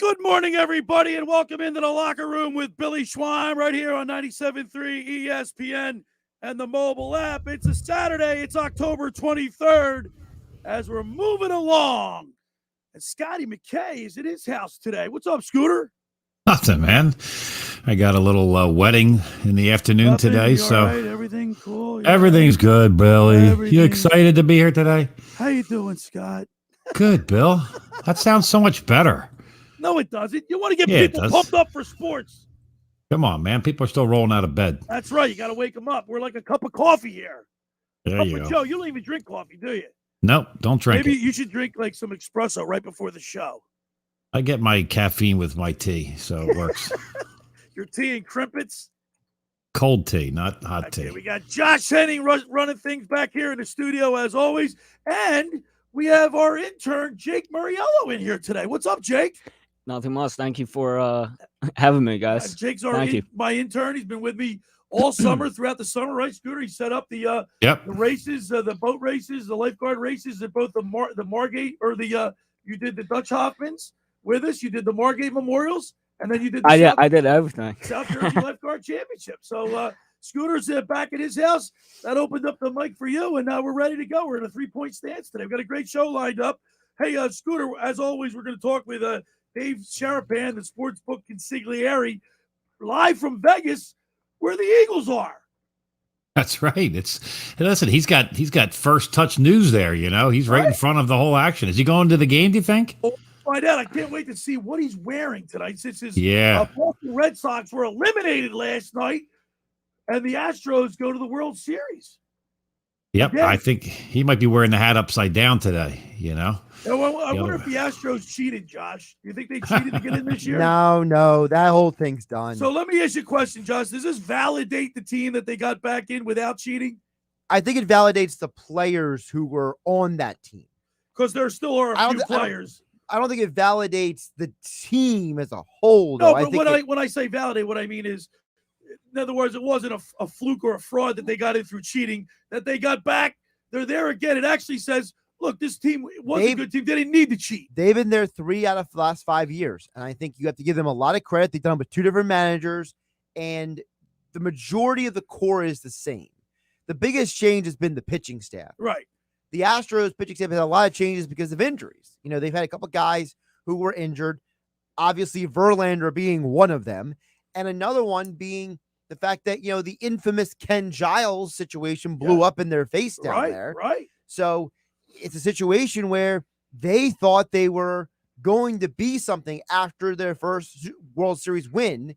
Good morning, everybody, and welcome into the locker room with Billy Schweim right here on 97.3 ESPN and the mobile app. It's a Saturday. It's October 23rd as we're moving along. And Scotty McKay is at his house today. What's up, Scooter? Nothing, man. I got a little wedding in the afternoon today, so right? Everything cool. Everything's good, Billy. You excited to be here today? How you doing, Scott? Good, Bill. That sounds so much better. No, it doesn't. You want to get people pumped up for sports. Come on, man. People are still rolling out of bed. That's right. You got to wake them up. We're like a cup of coffee here. There you go. Joe, you don't even drink coffee, do you? Nope, don't drink Maybe it. you should drink like some espresso right before the show. I get my caffeine with my tea, so it works. Your tea and crimpets? Cold tea, not hot tea. We got Josh Henning running things back here in the studio as always. And we have our intern, Jake Muriello, in here today. What's up, Jake? Nothing much. Thank you for having me, guys. Jake's my intern. He's been with me all summer, throughout the summer, right, Scooter? He set up the races, the boat races, the lifeguard races at both the Margate or you did the Dutch Hoffmans with us. You did the Margate Memorials, and then you did I did everything. South Jersey Lifeguard Championship. So Scooter's back at his house. That opened up the mic for you, and now we're ready to go. We're in a 3-point stance today. We've got a great show lined up. Hey, Scooter, as always, we're going to talk with Dave Sharapan, the sportsbook consigliere, live from Vegas, where the Eagles are. That's right. Listen, he's got first touch news there. You know, he's right in front of the whole action. Is he going to the game? Do you think? Find out. I can't wait to see what he's wearing tonight. Since his Boston Red Sox were eliminated last night, and the Astros go to the World Series. Yep, I think he might be wearing the hat upside down today. You know. I wonder if the Astros cheated, Josh. Do you think they cheated to get in this year? No, that whole thing's done. So let me ask you a question, Josh. Does this validate the team that they got back in without cheating? I think it validates the players who were on that team. Because there still are a few players. I don't think it validates the team as a whole. No, though. but when I say validate, what I mean is, in other words, it wasn't a fluke or a fraud that they got in through cheating, that they got back. They're there again. It actually says, look, this team was a good team. They didn't need to cheat. They've been there 3 out of the last 5 years. And I think you have to give them a lot of credit. They've done it with 2 different managers. And the majority of the core is the same. The biggest change has been the pitching staff. Right. The Astros pitching staff has had a lot of changes because of injuries. You know, they've had a couple guys who were injured. Obviously, Verlander being one of them. And another one being the fact that, you know, the infamous Ken Giles situation blew up in their face down there. Right. So it's a situation where they thought they were going to be something after their first World Series win.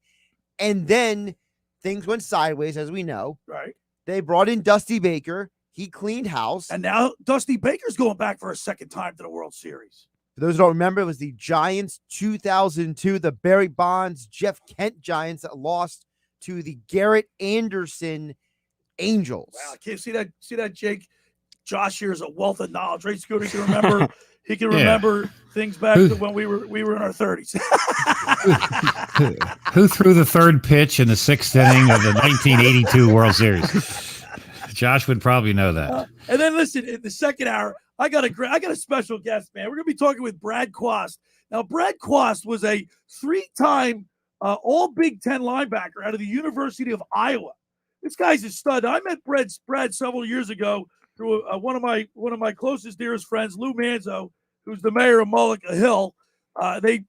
And then things went sideways, as we know. Right. They brought in Dusty Baker. He cleaned house. And now Dusty Baker's going back for a second time to the World Series. For those who don't remember, it was the Giants 2002, the Barry Bonds, Jeff Kent Giants that lost to the Garrett Anderson Angels. Wow, I can't see that, Jake. Josh here is a wealth of knowledge, right, Scooter? He can remember. He can remember things back to when we were in our 30s. Who threw the third pitch in the 6th inning of the 1982 World Series? Josh would probably know that. And then listen, in the second hour, I got a special guest, man. We're gonna be talking with Brad Quast. Now, Brad Quast was a 3-time All Big Ten linebacker out of the University of Iowa. This guy's a stud. I met Brad several years ago through one of my closest, dearest friends, Lou Manzo, who's the mayor of Mullica Hill. They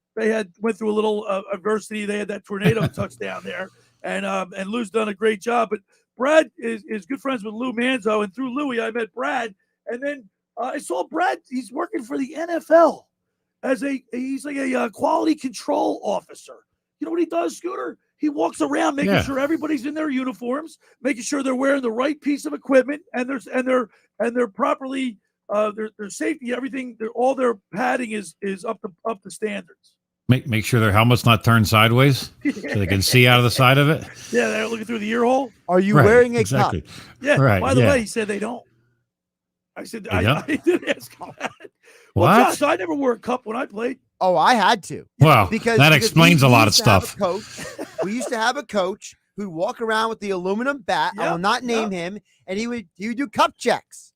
went through a little adversity. They had that tornado touchdown there, and Lou's done a great job. But Brad is good friends with Lou Manzo, and through Louie, I met Brad, and then I saw Brad. He's working for the NFL he's like a quality control officer. You know what he does, Scooter? He walks around making sure everybody's in their uniforms, making sure they're wearing the right piece of equipment, and they're properly their safety, everything, all their padding is up to standards. Make sure their helmet's not turned sideways so they can see out of the side of it. Yeah, they're looking through the ear hole. Are you wearing a cup? Yeah. Right, by the way, he said they don't. I said I did ask him that. Well, Josh, I never wore a cup when I played. Oh, I had to. Well, because that explains a lot of stuff. We used to have a coach who'd walk around with the aluminum bat. I will not name him, and he would do cup checks.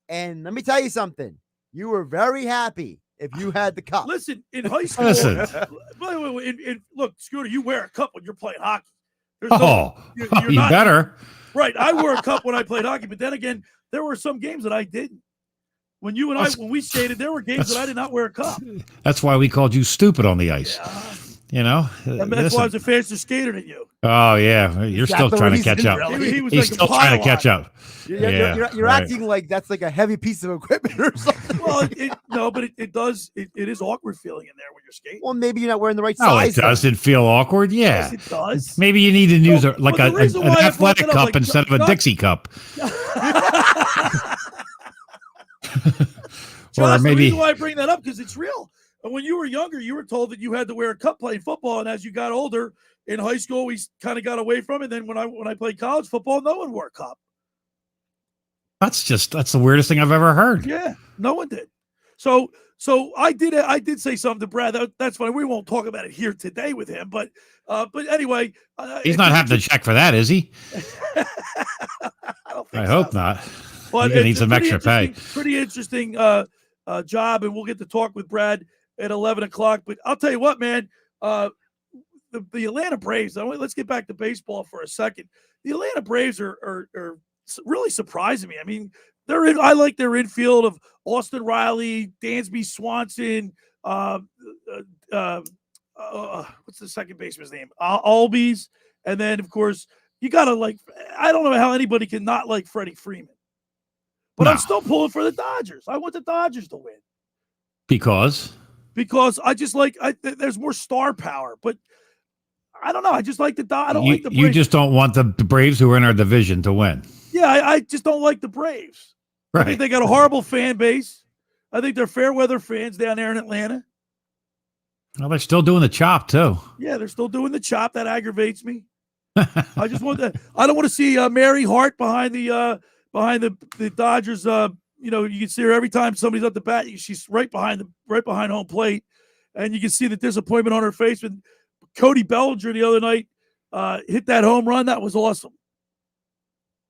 And let me tell you something. You were very happy if you had the cup. Listen, in high school, Listen. by the way, look, Scooter, you wear a cup when you're playing hockey. There's you not, better. Right. I wore a cup when I played hockey, but then again, there were some games that I didn't. When you and when we skated, there were games that I did not wear a cup. That's why we called you stupid on the ice. Yeah. You know? That's why I was a faster skater than you. Oh, yeah. You're still trying to catch up. Really? He was He's like still trying to catch up. You're right. acting like that's like a heavy piece of equipment or something. Well, but it does. It is awkward feeling in there when you're skating. Well, maybe you're not wearing the right No, size. it doesn't feel awkward. Yeah. Yes, it does. Maybe you need to use an reason why I brought athletic that up, cup like, instead of a Dixie cup. Josh, maybe the reason why I bring that up because it's real. And when you were younger, you were told that you had to wear a cup playing football, and as you got older in high school, we kind of got away from it. Then when I played college football, no one wore a cup. that's the weirdest thing I've ever heard. Yeah, no one did. So I did say something to Brad. That's funny. We won't talk about it here today with him, but anyway, He's not having to check for that, is he? I hope not. Well, You're gonna need some extra pay. Pretty interesting job, and we'll get to talk with Brad at 11 o'clock. But I'll tell you what, man, the Atlanta Braves. Let's get back to baseball for a second. The Atlanta Braves are really surprising me. I mean, I like their infield of Austin Riley, Dansby Swanson. What's the second baseman's name? Albies, and then of course you gotta like. I don't know how anybody can not like Freddie Freeman. But No. I'm still pulling for the Dodgers. I want the Dodgers to win Because I just like there's more star power. But I don't know. I just like the I don't you, like the Braves. you just don't want the Braves who are in our division to win. Yeah, I just don't like the Braves. I think Right. they got a horrible fan base. I think they're fair weather fans down there in Atlanta. Well, they're still doing the chop too. Yeah, they're still doing the chop. That aggravates me. I just want that. I don't want to see Mary Hart behind the Dodgers. You can see her every time somebody's at the bat. She's right behind home plate, and you can see the disappointment on her face. When Cody Bellinger the other night hit that home run, that was awesome.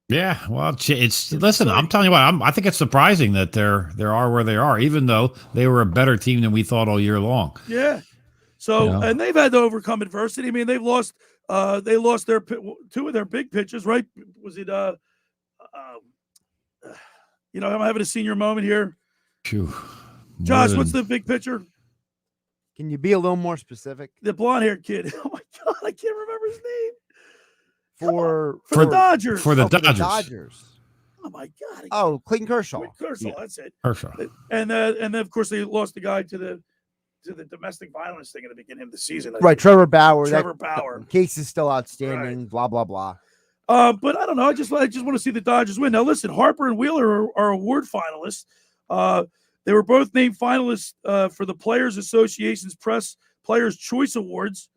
Yeah, well, listen. I'm telling you what. I think it's surprising that they are where they are, even though they were a better team than we thought all year long. Yeah. So Yeah. and they've had to overcome adversity. I mean, they've lost. They lost two of their big pitchers. Right? Was it? I'm having a senior moment here. Phew. Josh, what's the big pitcher? Can you be a little more specific? The blonde-haired kid. Oh my God, I can't remember his name. For the Dodgers. For the the Dodgers. Dodgers. Oh my God. Oh, Clayton Kershaw. Kershaw, Yeah. that's it. Kershaw. And then of course they lost the guy to the domestic violence thing at the beginning of the season. Right, Trevor Bauer. Trevor Bauer. Case is still outstanding. Blah blah blah. But I don't know. I just want to see the Dodgers win. Now listen, Harper and Wheeler are award finalists. They were both named finalists for the Players Association's Players Choice Awards,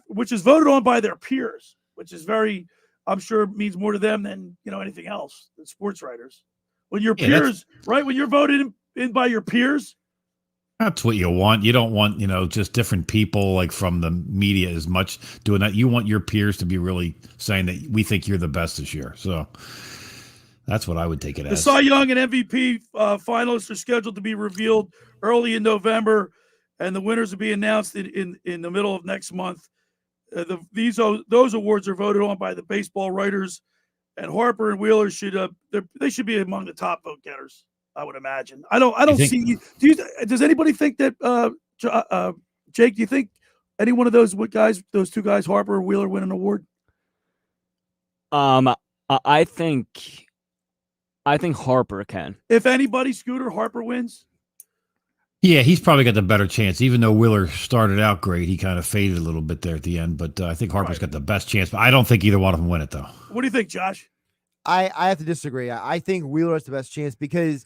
which is voted on by their peers, which is I'm sure means more to them than anything else than sports writers. When your peers, right? When you're voted in by your peers. That's what you want. You don't want, just different people like from the media as much doing that. You want your peers to be really saying that we think you're the best this year. So that's what I would take it The as. Cy Young and MVP finalists are scheduled to be revealed early in November, and the winners will be announced in the middle of next month. Those awards are voted on by the baseball writers, and Harper and Wheeler should be among the top vote getters. I would imagine. I don't see. Does anybody think that Jake? Do you think any one of those two guys, Harper or Wheeler, win an award? I think Harper can. If anybody, Scooter, Harper wins. Yeah, he's probably got the better chance. Even though Wheeler started out great, he kind of faded a little bit there at the end. But I think Harper's got the best chance. But I don't think either one of them win it, though. What do you think, Josh? I have to disagree. I think Wheeler has the best chance because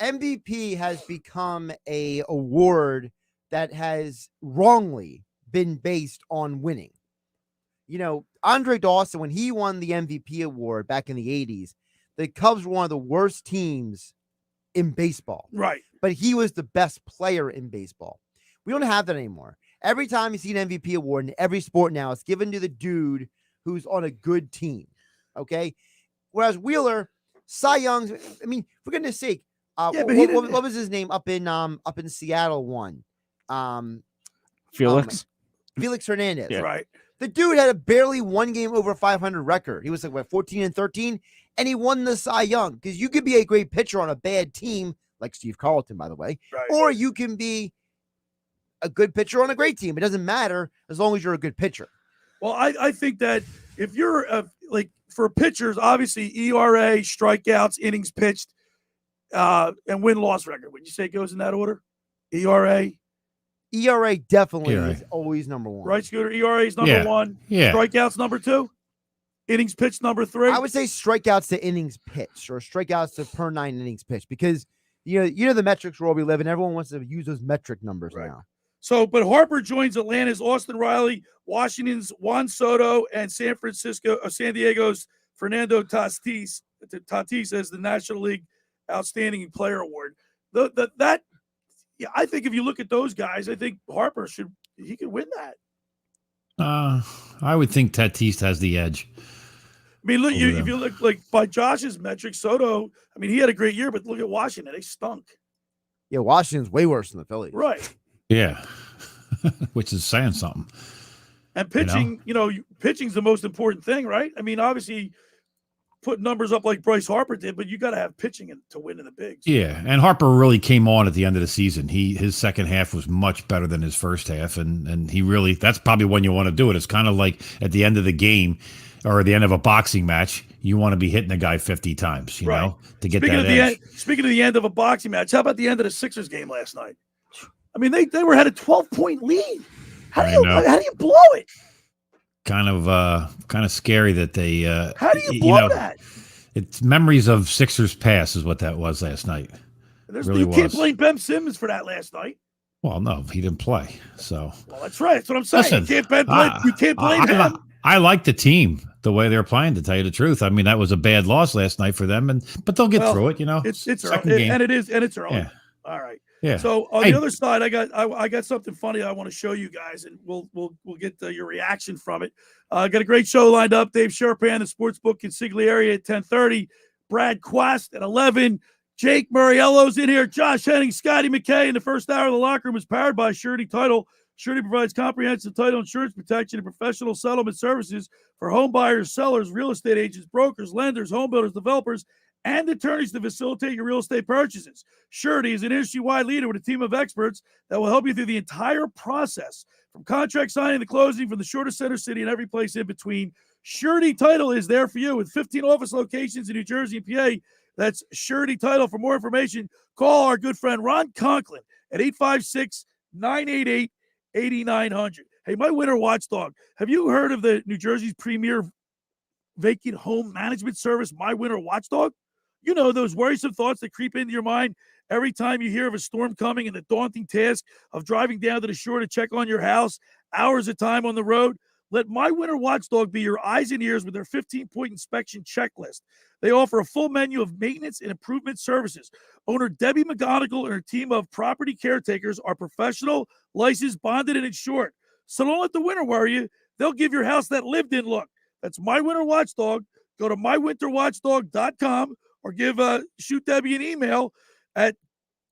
MVP has become a award that has wrongly been based on winning. Andre Dawson, when he won the MVP award back in the 80s, the Cubs were one of the worst teams in baseball. Right. But he was the best player in baseball. We don't have that anymore. Every time you see an MVP award in every sport now, it's given to the dude who's on a good team. Okay. Whereas Wheeler, Cy Young, I mean, for goodness sake, Yeah, but he didn't- what was his name up in Seattle? Felix. Felix Hernandez. Yeah. Right. The dude had a barely one game over 500 record. He was like, what, 14-13, and he won the Cy Young. Because you could be a great pitcher on a bad team, like Steve Carlton, by the way, Right. or you can be a good pitcher on a great team. It doesn't matter as long as you're a good pitcher. Well, I think that if you're like for pitchers, obviously ERA, strikeouts, innings pitched, and win-loss record. Would you say it goes in that order? ERA, definitely ERA. is always number one. right, Scooter? ERA is number Yeah. one. Yeah. Strikeouts number two. Innings pitched number three. I would say strikeouts to innings pitched or strikeouts to per 9 innings pitched because you know the metrics where we live and everyone wants to use those metric numbers Right. now. So, but Harper joins Atlanta's Austin Riley, Washington's Juan Soto, and San Diego's Fernando Tatis as the National League Outstanding Player Award. Yeah, I think if you look at those guys, I think Harper could win that. I would think Tatis has the edge. I mean, look, Over if them. you look like by Josh's metrics, Soto, I mean, he had a great year, but look at Washington. They stunk. Yeah, Washington's way worse than the Phillies. Right. Yeah. Which is saying something. And pitching, pitching's the most important thing, right? I mean, obviously, put numbers up like Bryce Harper did, but you got to have pitching to win in the bigs. Yeah, and Harper really came on at the end of the season. His second half was much better than his first half, and he really, that's probably when you want to do it. It's kind of like at the end of the game or at the end of a boxing match, you want to be hitting a guy 50 times, you know, to get that edge. Speaking of the end of a boxing match, how about the end of the Sixers game last night? I mean, they had a 12-point lead. How do you blow it? Kind of scary that they. How do you blow that? It's memories of Sixers past is what that was last night. You can't blame Ben Simmons for that last night. Well, no, he didn't play. So. Well, that's right. That's what I'm saying. Listen, you can't blame him. I like the team the way they're playing. To tell you the truth, I mean that was a bad loss last night for them, but they'll get through it. You know, it's second early, game. and it's early. Yeah. All right. Yeah. So on the other side, I got something funny I want to show you guys, and we'll get your reaction from it. I got a great show lined up. Dave Sharapan, the Sportsbook Consigliere at 10:30. Brad Quast at 11. Jake Murriello's in here. Josh Henning, Scotty McKay. In the first hour of the locker room is powered by Surety Title. Surety provides comprehensive title insurance protection and professional settlement services for home buyers, sellers, real estate agents, brokers, lenders, home builders, developers, and attorneys to facilitate your real estate purchases. Surety is an industry-wide leader with a team of experts that will help you through the entire process, from contract signing to closing, from the shortest center city and every place in between. Surety Title is there for you with 15 office locations in New Jersey and PA. That's Surety Title. For more information, call our good friend Ron Conklin at 856-988-8900. Hey, my winter watchdog, have you heard of the New Jersey's premier vacant home management service, My Winter Watchdog? You know, those worrisome thoughts that creep into your mind every time you hear of a storm coming and the daunting task of driving down to the shore to check on your house, hours of time on the road. Let My Winter Watchdog be your eyes and ears with their 15-point inspection checklist. They offer a full menu of maintenance and improvement services. Owner Debbie McGonigal and her team of property caretakers are professional, licensed, bonded, and insured. So don't let the winter worry you. They'll give your house that lived-in look. That's My Winter Watchdog. Go to mywinterwatchdog.com or shoot Debbie an email at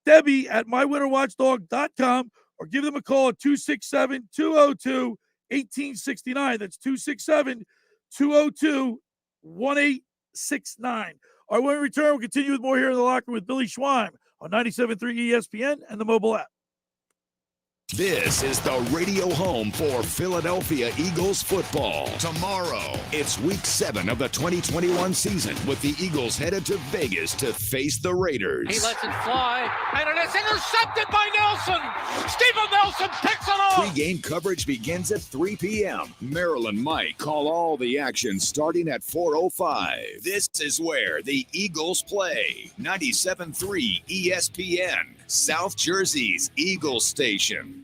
debbie@mywinterwatchdog.com or give them a call at 267-202-1869. That's 267-202-1869. All right, when we return, we'll continue with more here in the locker room with Billy Schweim on 97.3 ESPN and the mobile app. This is the radio home for Philadelphia Eagles football. Tomorrow, it's week 7 of the 2021 season with the Eagles headed to Vegas to face the Raiders. He lets it fly, and it is intercepted by Nelson. Stephen Nelson picks it off. Pre-game coverage begins at 3 p.m. Maryland Mike call all the action starting at 4:05. This is where the Eagles play. 97.3 ESPN, South Jersey's Eagles station.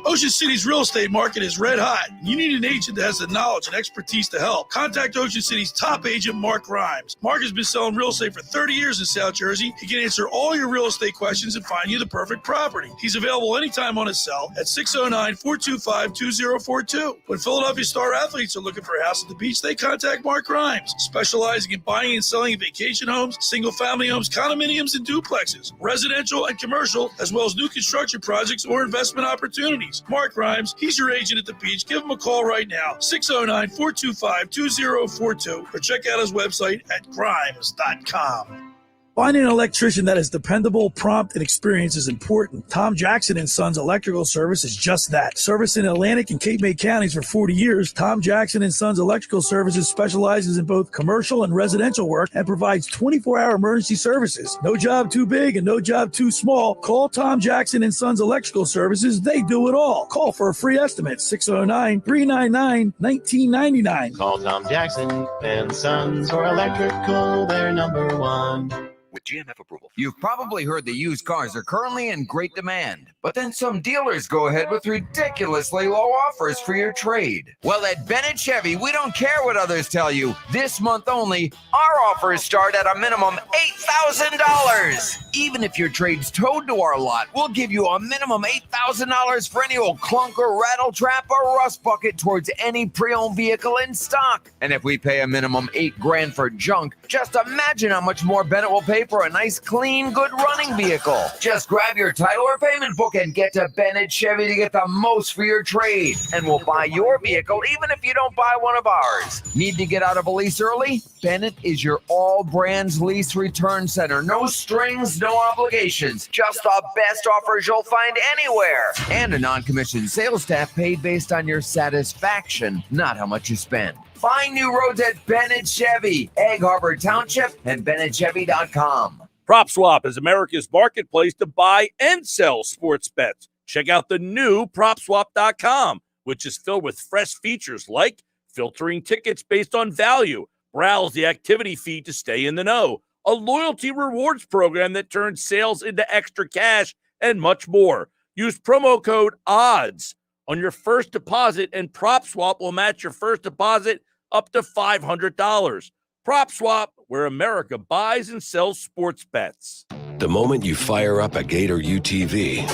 Ocean City's real estate market is red hot. You need an agent that has the knowledge and expertise to help. Contact Ocean City's top agent, Mark Grimes. Mark has been selling real estate for 30 years in South Jersey. He can answer all your real estate questions and find you the perfect property. He's available anytime on his cell at 609-425-2042. When Philadelphia star athletes are looking for a house at the beach, they contact Mark Grimes, specializing in buying and selling vacation homes, single-family homes, condominiums, and duplexes, residential and commercial, as well as new construction projects or investment opportunities. Mark Grimes, he's your agent at the beach. Give him a call right now, 609-425-2042, or check out his website at grimes.com. Finding an electrician that is dependable, prompt, and experienced is important. Tom Jackson & Sons Electrical Service is just that. Servicing Atlantic and Cape May counties for 40 years, Tom Jackson & Sons Electrical Services specializes in both commercial and residential work and provides 24-hour emergency services. No job too big and no job too small. Call Tom Jackson & Sons Electrical Services. They do it all. Call for a free estimate, 609-399-1999. Call Tom Jackson and Sons for electrical, they're number one. With GMF approval. You've probably heard that used cars are currently in great demand, but then some dealers go ahead with ridiculously low offers for your trade. Well, at Bennett Chevy, we don't care what others tell you. This month only, our offers start at a minimum $8,000. Even if your trade's towed to our lot, we'll give you a minimum $8,000 for any old clunker, rattle trap, or rust bucket towards any pre-owned vehicle in stock. And if we pay a minimum $8,000 for junk, just imagine how much more Bennett will pay for a nice, clean, good running vehicle. Just grab your title or payment book and get to Bennett Chevy to get the most for your trade. And we'll buy your vehicle even if you don't buy one of ours. Need to get out of a lease early? Bennett is your all brands lease return center. No strings, no obligations. Just the best offers you'll find anywhere. And a non-commissioned sales staff paid based on your satisfaction, not how much you spend. Find new roads at Bennett Chevy, Egg Harbor Township, and BennettChevy.com. PropSwap is America's marketplace to buy and sell sports bets. Check out the new PropSwap.com, which is filled with fresh features like filtering tickets based on value, browse the activity feed to stay in the know, a loyalty rewards program that turns sales into extra cash, and much more. Use promo code ODDS on your first deposit, and PropSwap will match your first deposit up to $500. PropSwap, where America buys and sells sports bets. The moment you fire up a Gator UTV,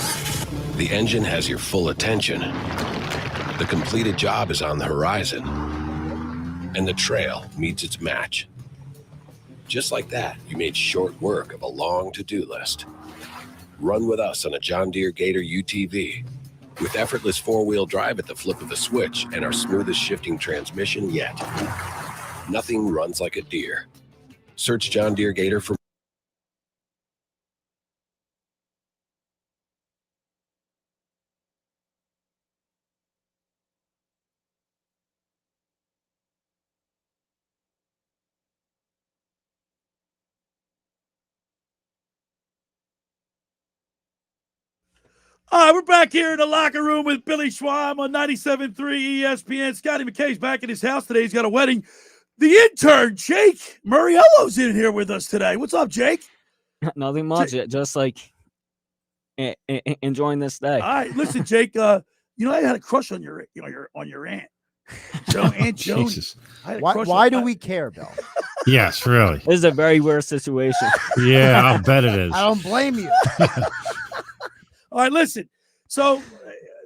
the engine has your full attention. The completed job is on the horizon, and the trail meets its match. Just like that, you made short work of a long to-do list. Run with us on a John Deere Gator UTV. With effortless four-wheel drive at the flip of a switch and our smoothest shifting transmission yet. Nothing runs like a Deere. Search John Deere Gator for All right, we're back here in the locker room with Billy Schweim on 97.3 ESPN. Scotty McKay's back at his house today. He's got a wedding. The intern, Jake Muriello's in here with us today. What's up, Jake? Nothing much. Just like enjoying this day. All right, listen, Jake. I had a crush on your aunt. Aunt Joan. Why do we care, Bill? Yes, really. This is a very weird situation. Yeah, I'll bet it is. I don't blame you. All right, listen. So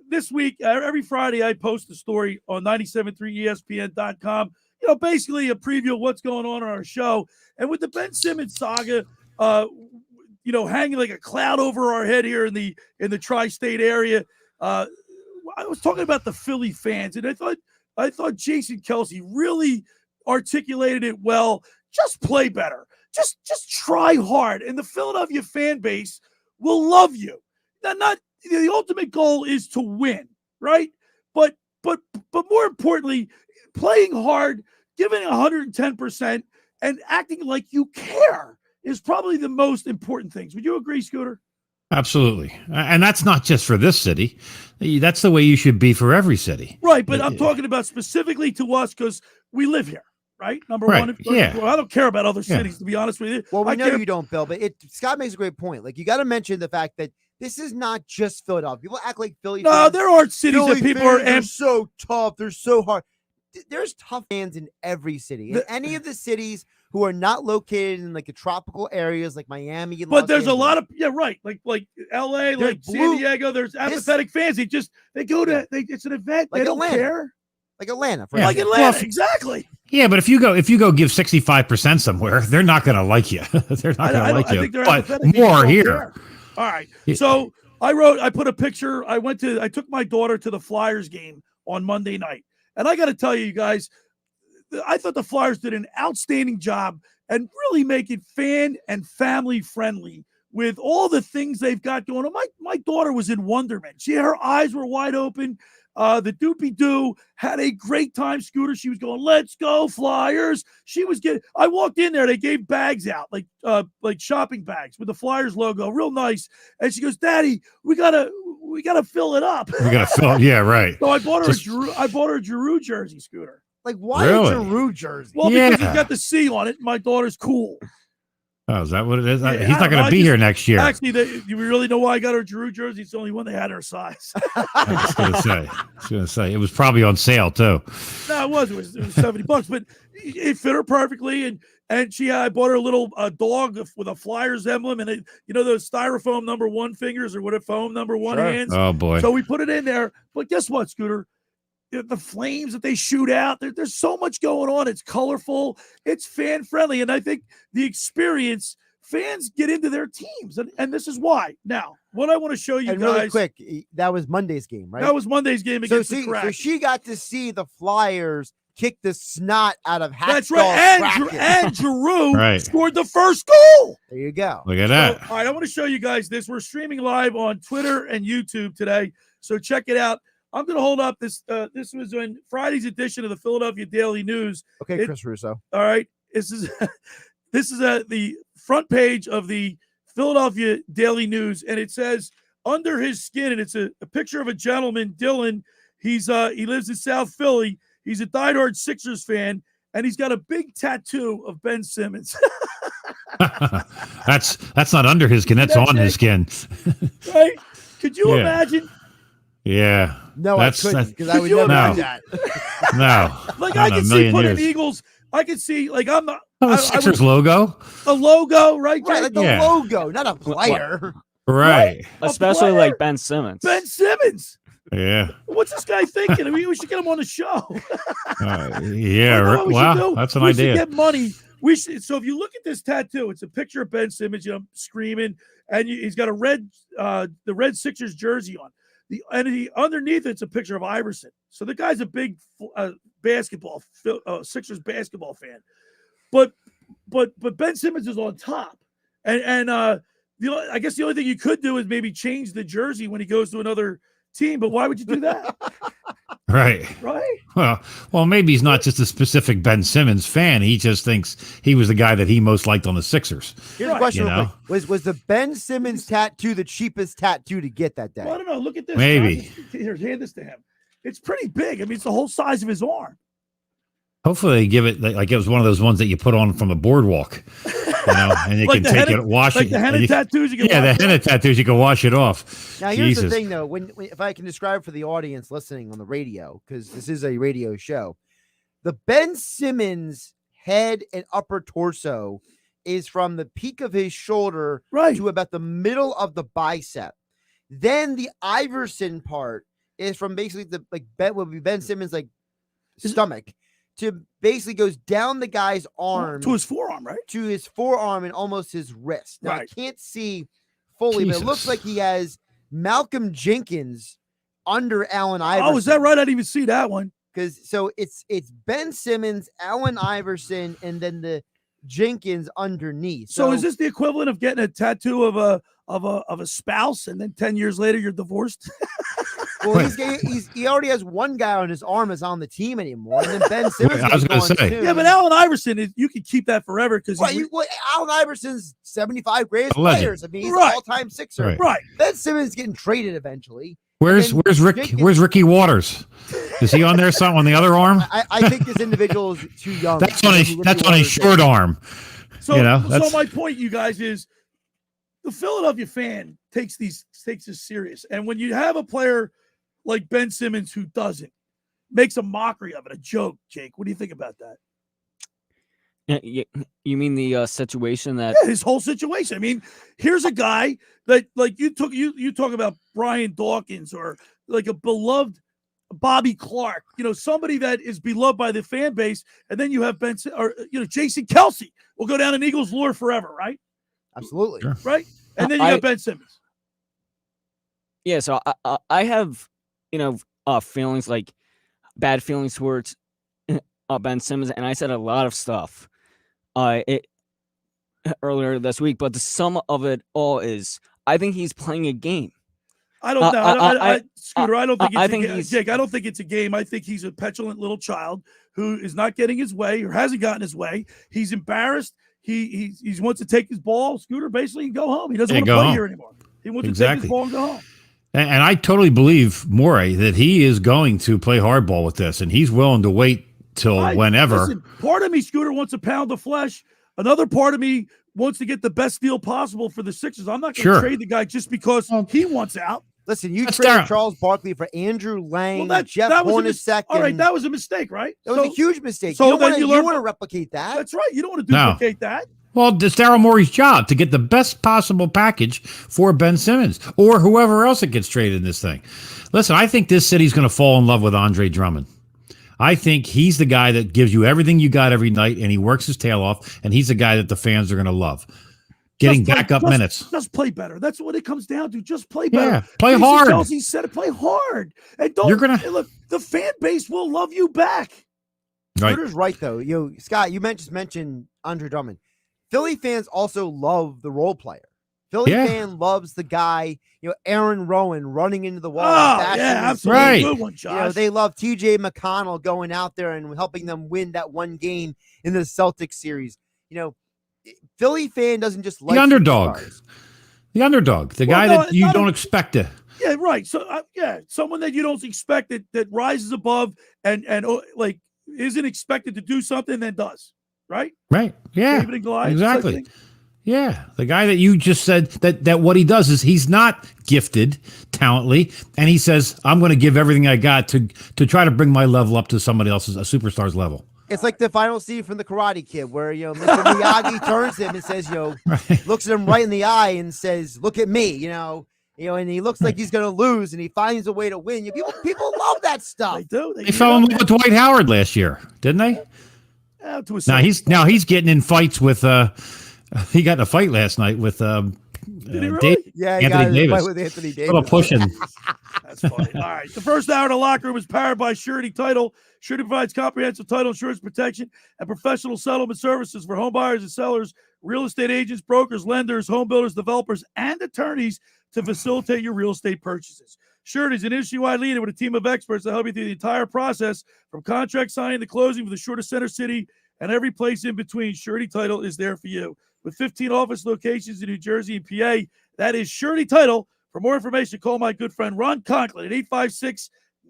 this week, every Friday, I post a story on 973ESPN.com. Basically a preview of what's going on our show. And with the Ben Simmons saga, hanging like a cloud over our head here in the tri-state area, I was talking about the Philly fans, and I thought Jason Kelsey really articulated it well. Just play better. Just try hard, and the Philadelphia fan base will love you. Not the ultimate goal is to win, right? But more importantly, playing hard, giving 110%, and acting like you care is probably the most important things. Would you agree, Scooter? Absolutely. And that's not just for this city. That's the way you should be for every city. Right, but I'm talking about specifically to us because we live here, right? Number one. Yeah. Well, I don't care about other cities, to be honest with you. Well, we know you don't, Bill, but Scott makes a great point. Like, you got to mention the fact that this is not just Philadelphia. People act like Philly. No, there aren't cities Philly that people fans are so tough. They're so hard. There's tough fans in every city. In any of the cities who are not located in like the tropical areas like Miami and But Los there's a Angeles. lot of like LA, like San Diego. There's apathetic fans. They go to it's an event. Like they don't Atlanta. care. Like Atlanta, for Like instance. Atlanta, exactly. Yeah, but if you go give 65% somewhere, they're not going to like you. They're not going to like I you. think they're But apathetic. They more don't here. care. All right. So I put a picture. I took my daughter to the Flyers game on Monday night. And I got to tell you guys, I thought the Flyers did an outstanding job and really make it fan and family friendly with all the things they've got going on. My daughter was in wonderment. Her eyes were wide open. The Doopy Doo had a great time. Scooter, she was going, let's go Flyers. I walked in there. They gave bags out, like shopping bags with the Flyers logo, real nice. And she goes, Daddy, we gotta fill it up. We got to fill. Yeah, right. So I bought her a Giroux jersey, Scooter. Like, why Really? a Giroux jersey? Well, because he's got the C on it. My daughter's cool. Oh, is that what it is? Yeah, He's not going to be here next year. Actually, you really know why I got her Giroux jersey? It's the only one they had her size. I was going to say it was probably on sale too. No, it was $70, but it fit her perfectly. And I bought her a little dog with a Flyers emblem, and those styrofoam number 1 fingers or what foam number 1 hands. Oh boy! So we put it in there. But guess what, Scooter? The flames that they shoot out, there's so much going on. It's colorful. It's fan friendly, and I think the experience. Fans get into their teams, and this is why. Now, what I want to show you and guys. really quick, that was Monday's game, right? That was Monday's game against the Kraken. So she got to see the Flyers kick the snot out of Hacksaw. That's right. And Giroux scored the first goal. There you go. Look at that. All right, I want to show you guys this. We're streaming live on Twitter and YouTube today, so check it out. I'm going to hold up this. This was on Friday's edition of the Philadelphia Daily News. Okay, Chris Russo. All right, this is the front page of the Philadelphia Daily News, and it says under his skin, and it's a picture of a gentleman, Dylan. He lives in South Philly. He's a diehard Sixers fan, and he's got a big tattoo of Ben Simmons. That's not under his skin. That's on his skin. Right? Could you imagine? Yeah. No, I couldn't, because I would never do that. No. Like I could see putting Eagles. I could see Sixers logo. A logo, right? Right, like the logo, not a player. Right. Especially like Ben Simmons. Ben Simmons. Yeah. What's this guy thinking? I mean, we should get him on the show. Yeah. Wow. That's an idea. We should get money. So if you look at this tattoo, it's a picture of Ben Simmons, screaming, and he's got the red Sixers jersey on. Underneath it's a picture of Iverson. So the guy's a big Sixers basketball fan. But Ben Simmons is on top, and I guess the only thing you could do is maybe change the jersey when he goes to another team. But why would you do that? Right. Well, maybe he's not just a specific Ben Simmons fan. He just thinks he was the guy that he most liked on the Sixers. Here's a question: Was the Ben Simmons tattoo the cheapest tattoo to get that day? Well, I don't know. Look at this. Maybe. Here, hand this to him. It's pretty big. I mean, it's the whole size of his arm. Hopefully they give it like it was one of those ones that you put on from the boardwalk, and you like can take it, wash like it. The henna tattoos. The henna tattoos, you can wash it off. Now, here's the thing, though. When if I can describe for the audience listening on the radio, because this is a radio show, the Ben Simmons head and upper torso is from the peak of his shoulder to about the middle of the bicep. Then the Iverson part is from basically Ben Simmons' stomach. To basically goes down the guy's arm to his forearm, right? To his forearm and almost his wrist. Now I can't see fully, but it looks like he has Malcolm Jenkins under Allen Iverson. Oh, is that right? I didn't even see that one. Because it's Ben Simmons, Allen Iverson, and then the Jenkins underneath. So is this the equivalent of getting a tattoo of a spouse, and then 10 years later you're divorced? Well, he already has one guy on his arm that's on the team anymore, and then Ben Simmons. I was going to say, yeah, but Allen Iverson, you can keep that forever because Allen Iverson's 75 greatest players. I mean, he's an all-time Sixer. Right. Ben Simmons is getting traded eventually. Where's Ricky Waters? Is he on there? Something on the other arm? I think this individual is too young. That's on a short arm. So my point, you guys, is the Philadelphia fan takes this serious. And when you have a player like Ben Simmons who doesn't, makes a mockery of it, a joke, Jake, what do you think about that? You mean the situation that his whole situation? I mean, here's a guy that like you talk about Brian Dawkins or like a beloved Bobby Clark, somebody that is beloved by the fan base, and then you have Jason Kelsey will go down in Eagles lore forever, right? Absolutely, sure. Right. And then you got Ben Simmons. Yeah, so I have feelings like bad feelings towards Ben Simmons, and I said a lot of stuff earlier this week, but the sum of it all is I think he's playing a game. I don't know. Scooter, I don't think it's a game. Jake, I don't think it's a game. I think he's a petulant little child who is not getting his way or hasn't gotten his way. He's embarrassed. He wants to take his ball, Scooter, basically, and go home. He doesn't want to play here anymore. He wants to take his ball and go home. And I totally believe, Morey, that he is going to play hardball with this, and he's willing to wait till whenever. Listen, part of me, Scooter, wants a pound of flesh. Another part of me wants to get the best deal possible for the Sixers. I'm not going to trade the guy just because he wants out. Listen, you traded Charles Barkley for Andrew Lang, Jeff Hornacek. All right, that was a mistake, right? That was a huge mistake. So you want to replicate that. That's right. You don't want to duplicate that. Well, it's Daryl Morey's job to get the best possible package for Ben Simmons or whoever else that gets traded in this thing. Listen, I think this city's going to fall in love with Andre Drummond. I think he's the guy that gives you everything you got every night, and he works his tail off, and he's the guy that the fans are going to love. Getting backup minutes. Just play better. That's what it comes down to. Just play better. Yeah, play hard. Chelsea said it, play hard. And look, the fan base will love you back. Right. Scooter's right, though. Scott, you just mentioned Andre Drummond. Philly fans also love the role player. Philly fan loves the guy, Aaron Rowan running into the wall. Absolutely. Right. Good one, Josh. They love TJ McConnell going out there and helping them win that one game in the Celtics series. Philly fan doesn't just like the underdog. The underdog. The guy that you don't expect to. Yeah, right. So, someone that you don't expect that rises above and isn't expected to do something, then does. Right? Right. Yeah. David and Goliath, exactly. Yeah. The guy that you just said that what he does is he's not gifted talently, and he says, I'm going to give everything I got to try to bring my level up to somebody else's, a superstar's level. It's like the final scene from The Karate Kid where, Mr. Miyagi turns to him and says, looks at him right in the eye and says, look at me, and he looks like he's going to lose and he finds a way to win. People love that stuff. They do. They fell in love with Dwight Howard last year, didn't they? Now he's getting in fights with he got in a fight last night with Did he really? Anthony Davis. With Anthony Davis. A little pushing. That's funny. All right. The first hour of the locker room is powered by Surety Title. Surety provides comprehensive title insurance protection and professional settlement services for home buyers and sellers, real estate agents, brokers, lenders, home builders, developers, and attorneys to facilitate your real estate purchases. Surety is an industry-wide leader with a team of experts that help you through the entire process, from contract signing to closing for the shortest center city and every place in between. Surety Title is there for you. With 15 office locations in New Jersey and PA, that is Surety Title. For more information, call my good friend Ron Conklin at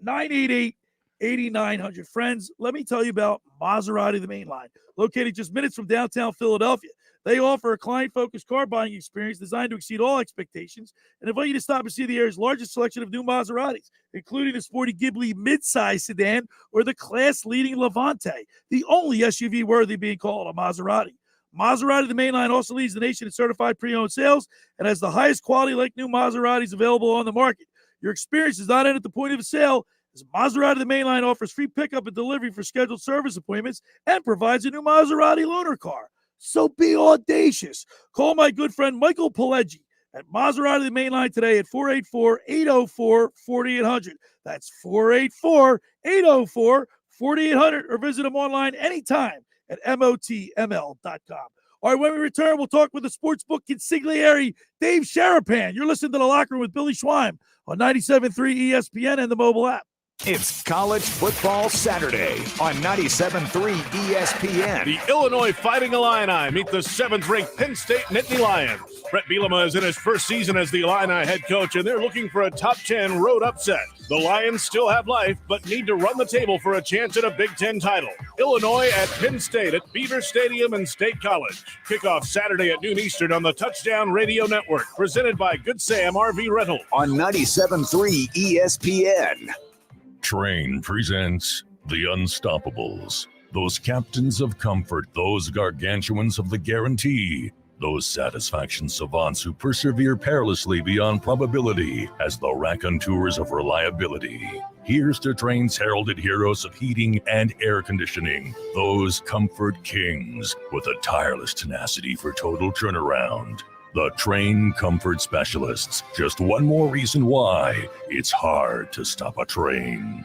856-988-8900. Friends, let me tell you about Maserati, the main line. Located just minutes from downtown Philadelphia, they offer a client-focused car buying experience designed to exceed all expectations and invite you to stop and see the area's largest selection of new Maseratis, including the sporty Ghibli midsize sedan or the class-leading Levante, the only SUV worthy being called a Maserati. Maserati, the main line, also leads the nation in certified pre-owned sales and has the highest quality like new Maseratis available on the market. Your experience does not end at the point of a sale, as Maserati, the main line, offers free pickup and delivery for scheduled service appointments and provides a new Maserati loaner car. So be audacious. Call my good friend Michael Pileggi at Maserati, the main line today at 484-804-4800. That's 484-804-4800, or visit them online anytime at motml.com. All right, when we return, we'll talk with the sportsbook consigliere, Dave Sharapan. You're listening to The Locker Room with Billy Schweim on 97.3 ESPN and the mobile app. It's College Football Saturday on 97.3 ESPN. The Illinois Fighting Illini meet the 7th-ranked Penn State Nittany Lions. Brett Bielema is in his first season as the Illini head coach, and they're looking for a top 10 road upset. The Lions still have life, but need to run the table for a chance at a Big Ten title. Illinois at Penn State at Beaver Stadium and State College. Kickoff Saturday at noon Eastern on the Touchdown Radio Network, presented by Good Sam RV Rental. On 97.3 ESPN. Train presents The Unstoppables. Those captains of comfort, those gargantuans of the guarantee, those satisfaction savants who persevere perilously beyond probability as the raconteurs of reliability. Here's to Train's heralded heroes of heating and air conditioning, those comfort kings with a tireless tenacity for total turnaround. The Train Comfort Specialists. Just one more reason why it's hard to stop a train.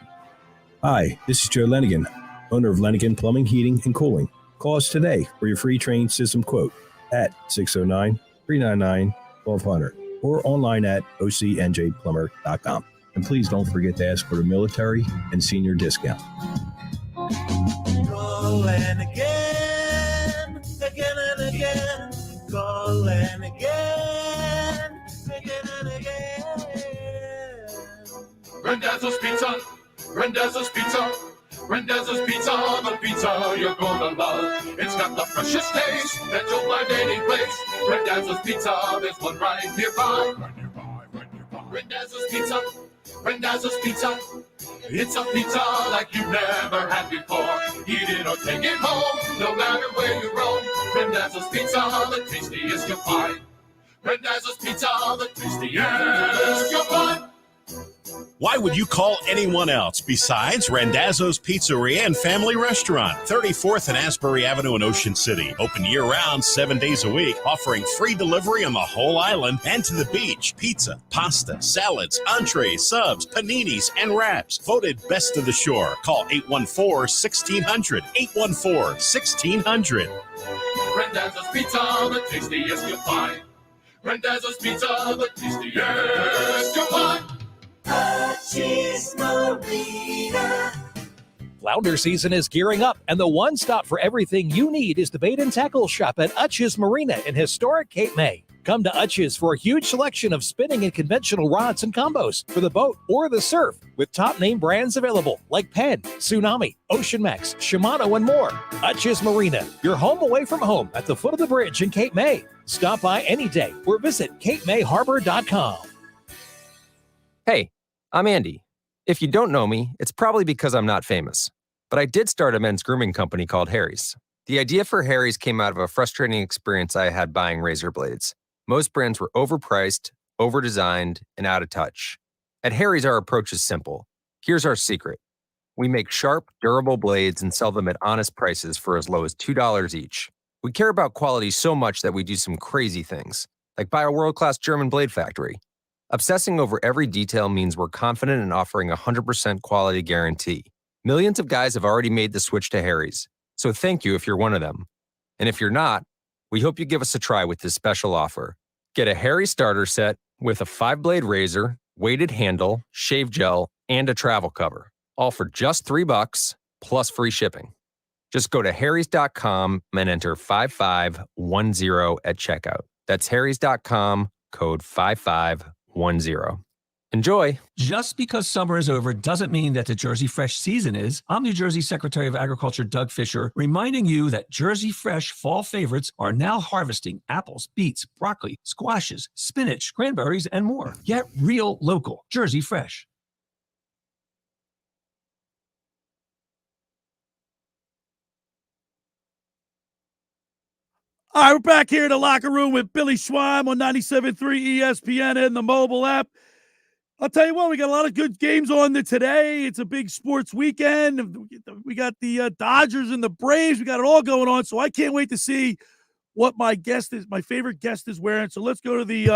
Hi, this is Joe Lenigan, owner of Lenigan Plumbing, Heating, and Cooling. Call us today for your free Train system quote at 609-399-1200 or online at ocnjplumber.com. And please don't forget to ask for the military and senior discount. Calling again, again and again. Calling again, again and again. Randazzo's Pizza, Randazzo's Pizza, Randazzo's Pizza, the pizza you're gonna love. It's got the freshest taste that you'll find any place. Randazzo's Pizza, there's one right nearby. Randazzo's Pizza, Randazzo's Pizza. It's a pizza like you've never had before. Eat it or take it home, no matter where you roam. Randazzo's Pizza, the tastiest you'll find. Randazzo's Pizza, the tastiest you'll find. Why would you call anyone else besides Randazzo's Pizzeria and Family Restaurant, 34th and Asbury Avenue in Ocean City. Open year-round, 7 days a week, offering free delivery on the whole island and to the beach. Pizza, pasta, salads, entrees, subs, paninis, and wraps. Voted best of the shore. Call 814-1600. 814-1600. Randazzo's Pizza, the tastiest you'll find. Randazzo's Pizza, the tastiest you'll find. Cheese Marina. Flounder season is gearing up, and the one stop for everything you need is the bait and tackle shop at Utch's Marina in historic Cape May. Come to Utch's for a huge selection of spinning and conventional rods and combos for the boat or the surf, with top name brands available like Penn, Tsunami, Ocean Max, Shimano, and more. Utch's Marina, your home away from home at the foot of the bridge in Cape May. Stop by any day or visit CapeMayHarbor.com. Hey, I'm Andy. If you don't know me, it's probably because I'm not famous. But I did start a men's grooming company called Harry's. The idea for Harry's came out of a frustrating experience I had buying razor blades. Most brands were overpriced, overdesigned, and out of touch. At Harry's, our approach is simple. Here's our secret. We make sharp, durable blades and sell them at honest prices for as low as $2 each. We care about quality so much that we do some crazy things, like buy a world-class German blade factory. Obsessing over every detail means we're confident in offering a 100% quality guarantee. Millions of guys have already made the switch to Harry's, so thank you if you're one of them. And if you're not, we hope you give us a try with this special offer. Get a Harry's starter set with a 5-blade razor, weighted handle, shave gel, and a travel cover, all for just $3 plus free shipping. Just go to harrys.com and enter 5510 at checkout. That's harrys.com, code 5510. Enjoy. Just because summer is over doesn't mean that the Jersey Fresh season is. I'm New Jersey Secretary of Agriculture Doug Fisher, reminding you that Jersey Fresh fall favorites are now harvesting apples, beets, broccoli, squashes, spinach, cranberries, and more. Get real local Jersey Fresh. All right, we're back here in the locker room with Billy Schweim on 97.3 ESPN and the mobile app. I'll tell you what, we got a lot of good games on there today. It's a big sports weekend. We got the Dodgers and the Braves. We got it all going on, so I can't wait to see what my favorite guest is wearing. So let's go to the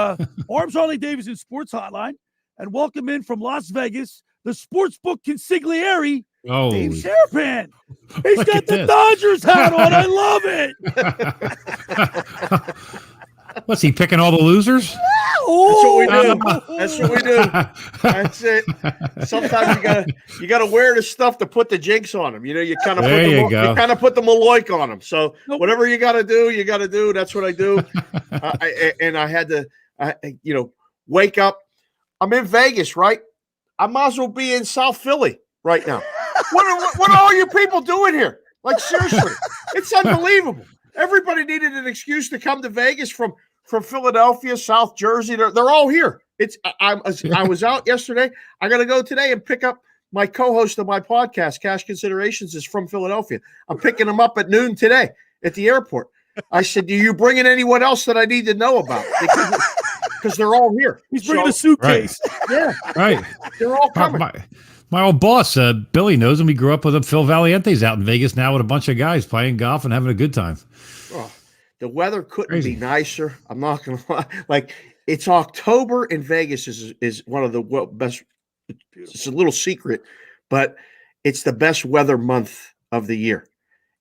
Arms Harley-Davidson Sports Hotline and welcome in from Las Vegas, the sportsbook consigliere, Dave Sharapan. He's got the Dodgers hat on. I love What's he picking all the losers? That's what we do. That's it. Sometimes you gotta wear the stuff to put the jinx on them. You kind of put the Maloik on them. So whatever you got to do. That's what I do. I had to, wake up. I'm in Vegas, right? I might as well be in South Philly right now. What are all you people doing here? Like, seriously, it's unbelievable. Everybody needed an excuse to come to Vegas from Philadelphia, South Jersey. They're all here. I was out yesterday. I got to go today and pick up my co-host of my podcast, Cash Considerations, is from Philadelphia. I'm picking him up at noon today at the airport. I said, "Do you bring in anyone else that I need to know about?" Because they're all here. He's bringing a suitcase. Right. Yeah, right. They're all coming. My old boss, Billy, knows him. We grew up with him. Phil Valiente's out in Vegas now with a bunch of guys playing golf and having a good time. Oh, the weather couldn't be nicer. I'm not going to lie. Like, it's October in Vegas is one of the best. It's a little secret, but it's the best weather month of the year.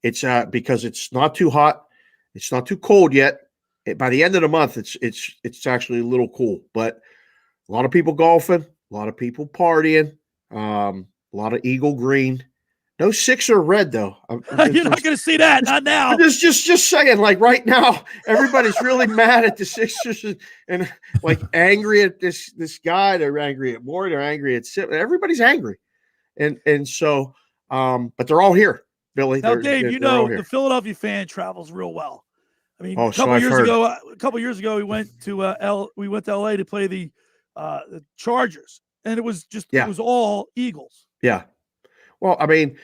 It's because it's not too hot. It's not too cold yet. By the end of the month, it's actually a little cool. But a lot of people golfing, a lot of people partying, a lot of Eagle Green. No Sixer red though. You're not going to see that. Not now. I'm just saying. Like right now, everybody's really mad at the Sixers and like angry at this guy. They're angry at Moore. They're angry at Simmons. Everybody's angry, and so but they're all here, Billy. Now, Dave, the Philadelphia fan travels real well. I mean, a couple years ago, we went to LA to play the Chargers, and it was it was all Eagles. Yeah. Well, I mean,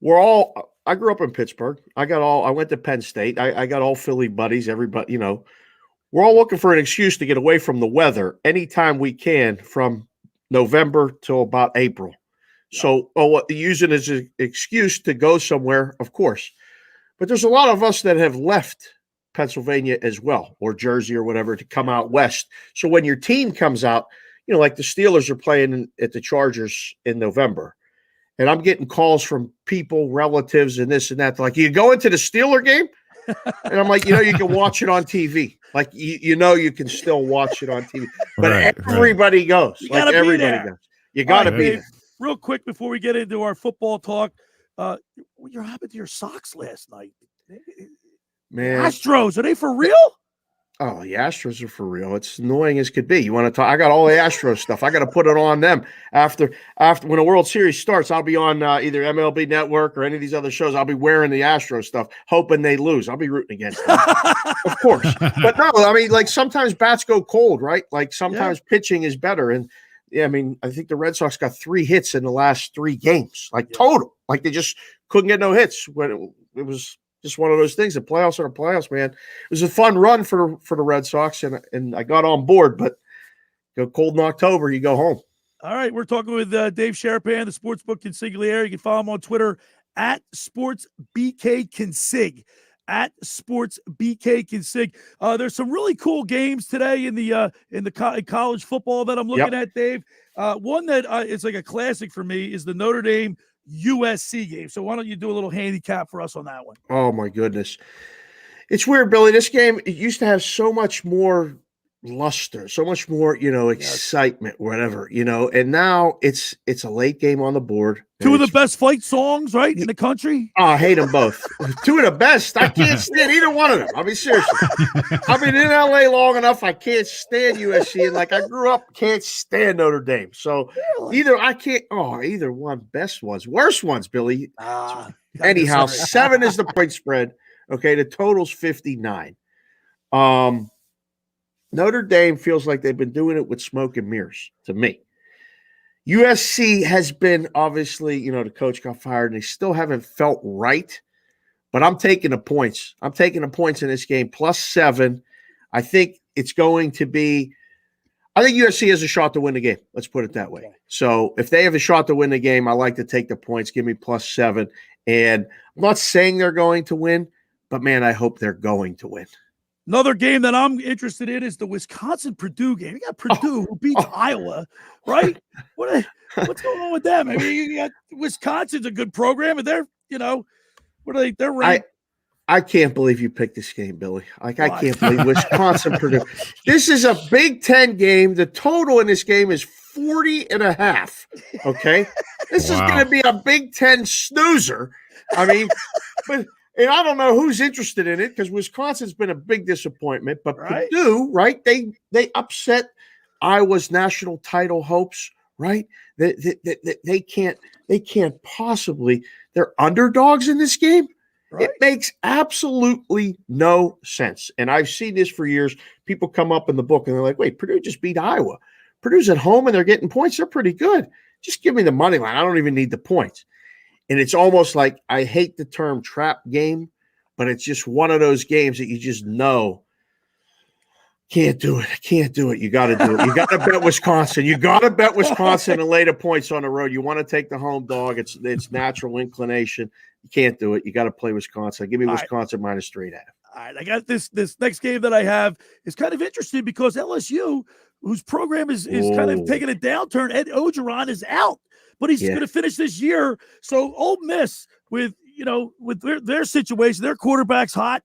I grew up in Pittsburgh. I went to Penn State. I got all Philly buddies. Everybody, we're all looking for an excuse to get away from the weather anytime we can from November till about April. Yeah. So, use it as an excuse to go somewhere, of course. But there's a lot of us that have left Pennsylvania as well, or Jersey or whatever, to come out west. So when your team comes out, like the Steelers are playing at the Chargers in November. And I'm getting calls from people, relatives, and this and that. They're like, you go into the Steeler game? And I'm like, you can watch it on TV. Like, you can still watch it on TV. But everybody goes. Like, everybody goes. You got to be there. Real quick before we get into our football talk, what happened to your socks last night? Man. Astros, are they for real? Oh, the Astros are for real. It's annoying as could be. You want to talk? I got all the Astros stuff. I got to put it on them after when the World Series starts. I'll be on either MLB Network or any of these other shows. I'll be wearing the Astros stuff, hoping they lose. I'll be rooting against them, of course. But no, I mean, like sometimes bats go cold, right? Like sometimes pitching is better. And I mean, I think the Red Sox got 3 hits in the last 3 games, total. Like they just couldn't get no hits when it was. Just one of those things. The playoffs are the playoffs, man. It was a fun run for the Red Sox, and I got on board. But go cold in October, you go home. All right, we're talking with Dave Sharapan, the Sportsbook Consigliere. You can follow him on Twitter at SportsBKConsig. At SportsBKConsig. There's some really cool games today in the college football that I'm looking at, Dave. One that is like a classic for me is the Notre Dame USC game. So why don't you do a little handicap for us on that one? Oh my goodness. It's weird, Billy. This game, it used to have so much more luster, so much more, excitement, whatever, and now it's a late game on the board. 2 of the best fight songs, right, in the country. Oh, I hate them both. 2 of the best. I can't stand either one of them. I mean, seriously. I've been in LA long enough. I can't stand USC. And I grew up, can't stand Notre Dame. So either one, best ones, worst ones, Billy. Anyhow, 7 is the point spread. Okay. The total's 59. Notre Dame feels like they've been doing it with smoke and mirrors to me. USC has been obviously, the coach got fired and they still haven't felt right, but I'm taking the points. I'm taking the points in this game +7. I think it's going to be, I think USC has a shot to win the game. Let's put it that way. Okay. So if they have a shot to win the game, I like to take the points. Give me +7. And I'm not saying they're going to win, but man, I hope they're going to win. Another game that I'm interested in is the Wisconsin-Purdue game. You got Purdue who beats Iowa, right? What's going on with them? I mean, you got Wisconsin's a good program, and they're, what are they? They're ranked. I can't believe you picked this game, Billy. Like, I can't believe Wisconsin Purdue. This is a Big Ten game. The total in this game is 40.5. Okay. This is going to be a Big Ten snoozer. I mean, and I don't know who's interested in it because Wisconsin's been a big disappointment. But Purdue, right? They upset Iowa's national title hopes, right? They can't possibly. They're underdogs in this game. Right. It makes absolutely no sense. And I've seen this for years. People come up in the book and they're like, wait, Purdue just beat Iowa. Purdue's at home and they're getting points. They're pretty good. Just give me the money line. I don't even need the points. And it's almost like, I hate the term trap game, but it's just one of those games that you just know can't do it. Can't do it. You got to do it. You got to bet Wisconsin. You got to bet Wisconsin and lay the points on the road. You want to take the home dog. It's natural inclination. You can't do it. You got to play Wisconsin. Give me Wisconsin minus 3.5. All right, I got this next game that I have is kind of interesting because LSU, whose program is kind of taking a downturn, Ed Ogeron is out, but he's going to finish this year. So Ole Miss with their situation, their quarterback's hot.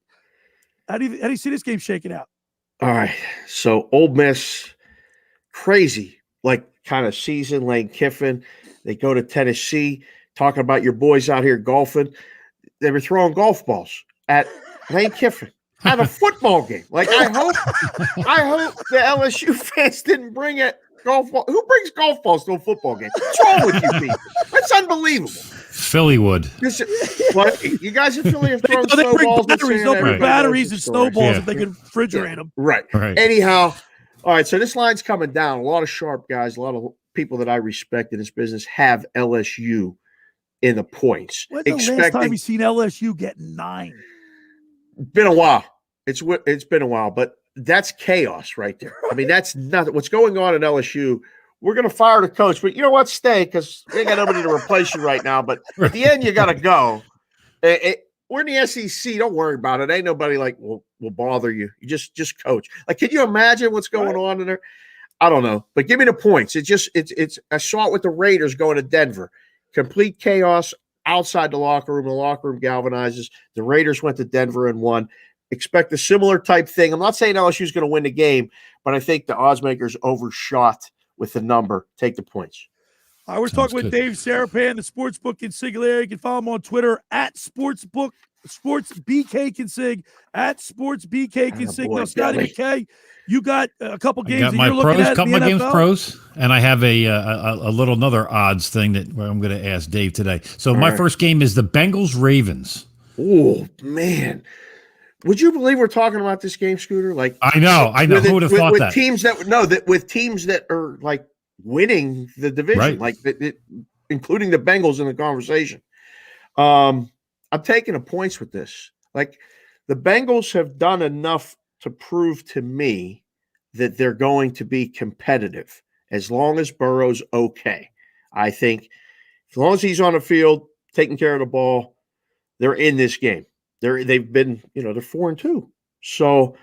How do you see this game shaking out? All right, so Ole Miss, crazy, like kind of season. Lane Kiffin, they go to Tennessee. Talking about your boys out here golfing, they were throwing golf balls at Lane Kiffin at a football game. Like, I hope the LSU fans didn't bring a golf ball. Who brings golf balls to a football game? What's wrong with you people? That's unbelievable. Philly would. What, you guys in Philly have thrown snowballs? They'll bring batteries and snowballs if they can refrigerate them. Right. Anyhow, all right, so this line's coming down. A lot of sharp guys, a lot of people that I respect in this business have LSU in the points. When's the last time you've seen LSU get 9? Been a while. It's been a while, but that's chaos right there. I mean, that's nothing. What's going on in LSU? We're going to fire the coach, but you know what? Stay, because they got nobody to replace you right now. But at the end, you got to go. We're in the SEC. Don't worry about it. Ain't nobody like will bother you. You just coach. Like, can you imagine what's going on in there? I don't know, but give me the points. It's. I saw it with the Raiders going to Denver. Complete chaos outside the locker room. The locker room galvanizes. The Raiders went to Denver and won. Expect a similar type thing. I'm not saying LSU is going to win the game, but I think the odds makers overshot with the number. Take the points. We're talking with Dave Sharapan, the Sportsbook Consigliere. You can follow him on Twitter at SportsBK Consig, at SportsBK Consig. Now, Scotty McKay, you got a couple games that you're looking at. Couple of games pros, and I have a little another odds thing that I'm going to ask Dave today. So my first game is the Bengals Ravens. Oh man, would you believe we're talking about this game, Scooter? Like, I know. Who would have thought with that? With teams that are like winning the division, like including the Bengals in the conversation. I'm taking the points with this. Like, the Bengals have done enough to prove to me that they're going to be competitive as long as Burrow's okay. I think as long as he's on the field, taking care of the ball, they're in this game. They've been, they're 4-2. So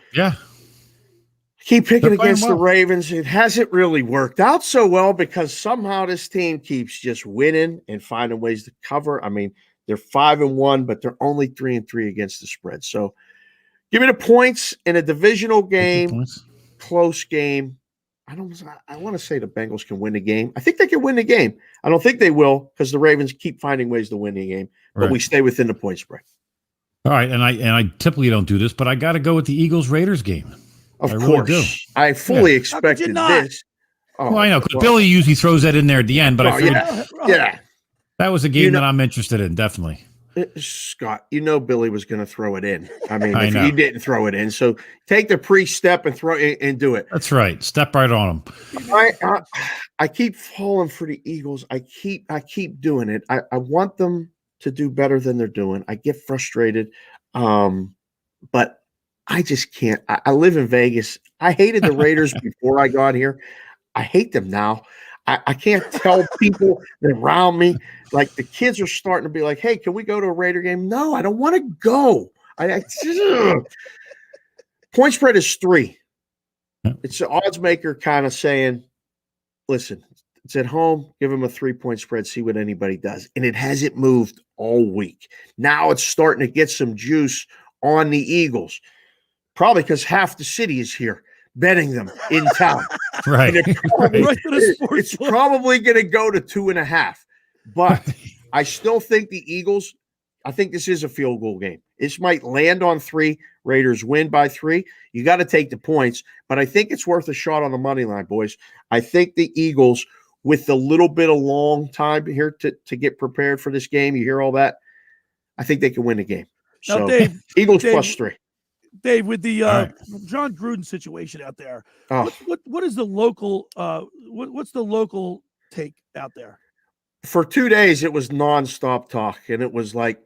keep picking against the Ravens. It hasn't really worked out so well because somehow this team keeps just winning and finding ways to cover. I mean, they're 5-1, but they're only 3-3 against the spread. So give me the points in a divisional game, close game. I want to say the Bengals can win the game. I think they can win the game. I don't think they will because the Ravens keep finding ways to win the game, but we stay within the point spread. All right, and I typically don't do this, but I got to go with the Eagles-Raiders game. Of course. Really do. I fully expected this. Oh, well, I know, because Billy usually throws that in there at the end, but I figured that was a game that I'm interested in, definitely. Scott, Billy was going to throw it in. I mean, if he didn't throw it in. So take the pre-step and throw it and do it. That's right. Step right on him. I keep falling for the Eagles. I keep doing it. I want them to do better than they're doing. I get frustrated. But I just can't. I live in Vegas. I hated the Raiders before I got here. I hate them now. I can't tell people around me. Like, the kids are starting to be like, hey, can we go to a Raider game? No, I don't want to go. Point spread is 3. It's the odds maker kind of saying, listen, it's at home. Give them a 3-point spread. See what anybody does. And it hasn't moved all week. Now it's starting to get some juice on the Eagles? Probably because half the city is here betting them in town. Right. And it's probably going to go to 2.5. But I still think the Eagles, I think this is a field goal game. This might land on 3. Raiders win by 3. You got to take the points, but I think it's worth a shot on the money line, boys. I think the Eagles, with a little bit of long time here to get prepared for this game, you hear all that, I think they can win the game. Now, So Dave, Eagles Dave, +3. Dave, with the right. John Gruden situation out there, Oh. what is the local what's the local take out there? For 2 days, it was nonstop talk, and it was like,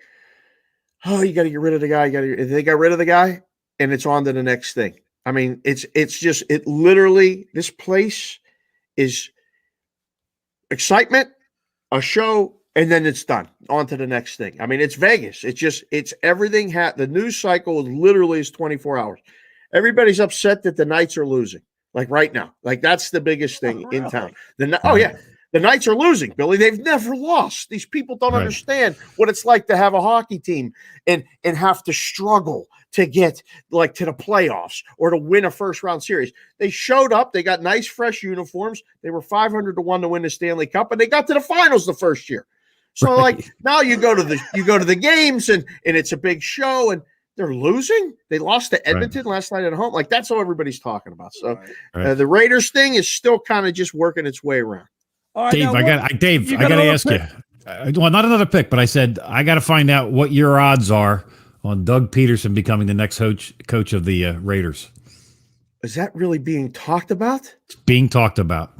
oh, you got to get rid of the guy. They got rid of the guy, and it's on to the next thing. I mean, it's just literally, this place is excitement, a show, and then it's done. On to the next thing. I mean, it's Vegas. It's everything. The news cycle literally is 24 hours. Everybody's upset that the Knights are losing, like right now. Like, that's the biggest thing in town. Oh, yeah. The Knights are losing, Billy. They've never lost. These people don't understand what it's like to have a hockey team and have to struggle to get like to the playoffs or to win a first-round series. They showed up. They got nice, fresh uniforms. They were 500-1 to win the Stanley Cup, and they got to the finals the first year. So, like, now you go to the games, and it's a big show, and they're losing. They lost to Edmonton last night at home. Like, that's all everybody's talking about. So, the Raiders thing is still kind of just working its way around. Right, Dave, I got to ask you. Well, not another pick, but I said I got to find out what your odds are on Doug Peterson becoming the next coach of the Raiders. Is that really being talked about? It's being talked about.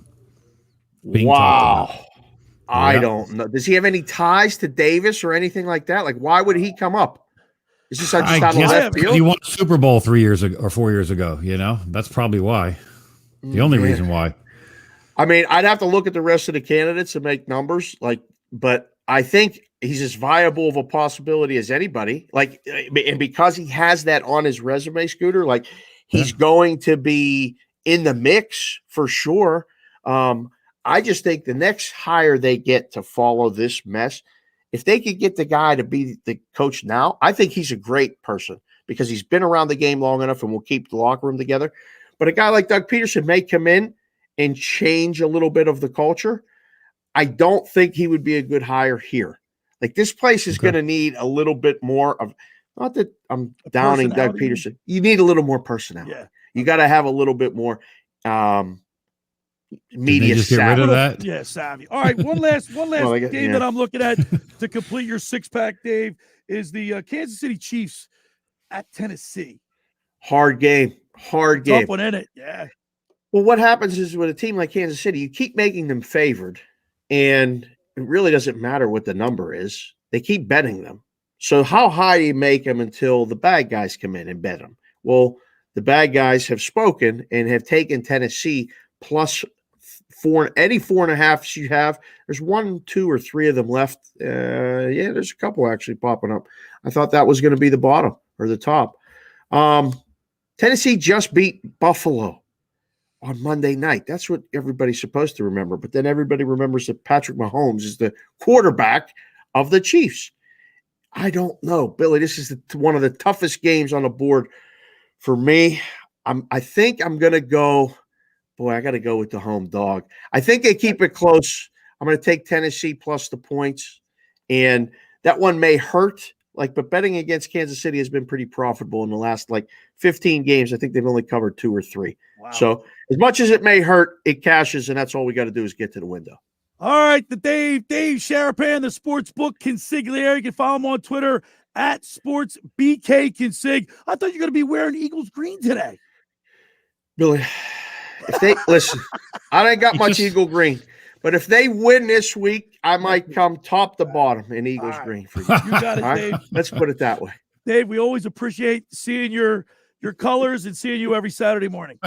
I don't know. Does he have any ties to Davis or anything like that? Like, why would he come up? Is this just out of left field? He won a Super Bowl 3 years ago or 4 years ago. You know, that's probably why. The only reason why. I mean, I'd have to look at the rest of the candidates and make numbers, but I think he's as viable of a possibility as anybody. Like, and because he has that on his resume, Scooter, like he's going to be in the mix for sure. I just think the next hire they get to follow this mess, if they could get the guy to be the coach now, I think he's a great person because he's been around the game long enough and will keep the locker room together. But a guy like Doug Peterson may come in and change a little bit of the culture. I don't think he would be a good hire here. Like, this place is going to need a little bit more of, not that I'm downing Doug Peterson. You need a little more personality. Yeah. You got to have a little bit more media just get rid of that? Yeah, savvy. All right, one last game that I'm looking at to complete your six-pack, Dave, is the Kansas City Chiefs at Tennessee. Hard game. Tough one in it, yeah. Well, what happens is with a team like Kansas City, you keep making them favored, and it really doesn't matter what the number is. They keep betting them. So how high do you make them until the bad guys come in and bet them? Well, the bad guys have spoken and have taken Tennessee plus 4, any 4.5 you have. There's 1, 2, or 3 of them left. There's a couple actually popping up. I thought that was going to be the bottom or the top. Tennessee just beat Buffalo on Monday night. That's what everybody's supposed to remember. But then everybody remembers that Patrick Mahomes is the quarterback of the Chiefs. I don't know, Billy. This is one of the toughest games on the board for me. I think I'm going to go. Boy, I got to go with the home dog. I think they keep it close. I'm going to take Tennessee plus the points, and that one may hurt. But betting against Kansas City has been pretty profitable in the last 15 games. I think they've only covered 2 or 3. Wow. So as much as it may hurt, it cashes, and that's all we got to do is get to the window. All right, the Dave Sharapan, the sportsbook consigliere. You can follow him on Twitter at SportsBKConsig. I thought you were going to be wearing Eagles green today. Billy, if they listen, I ain't got much Eagle green. But if they win this week, I might come top to bottom in Eagles green for you. You got it, Dave. Let's put it that way. Dave, we always appreciate seeing your colors and seeing you every Saturday morning.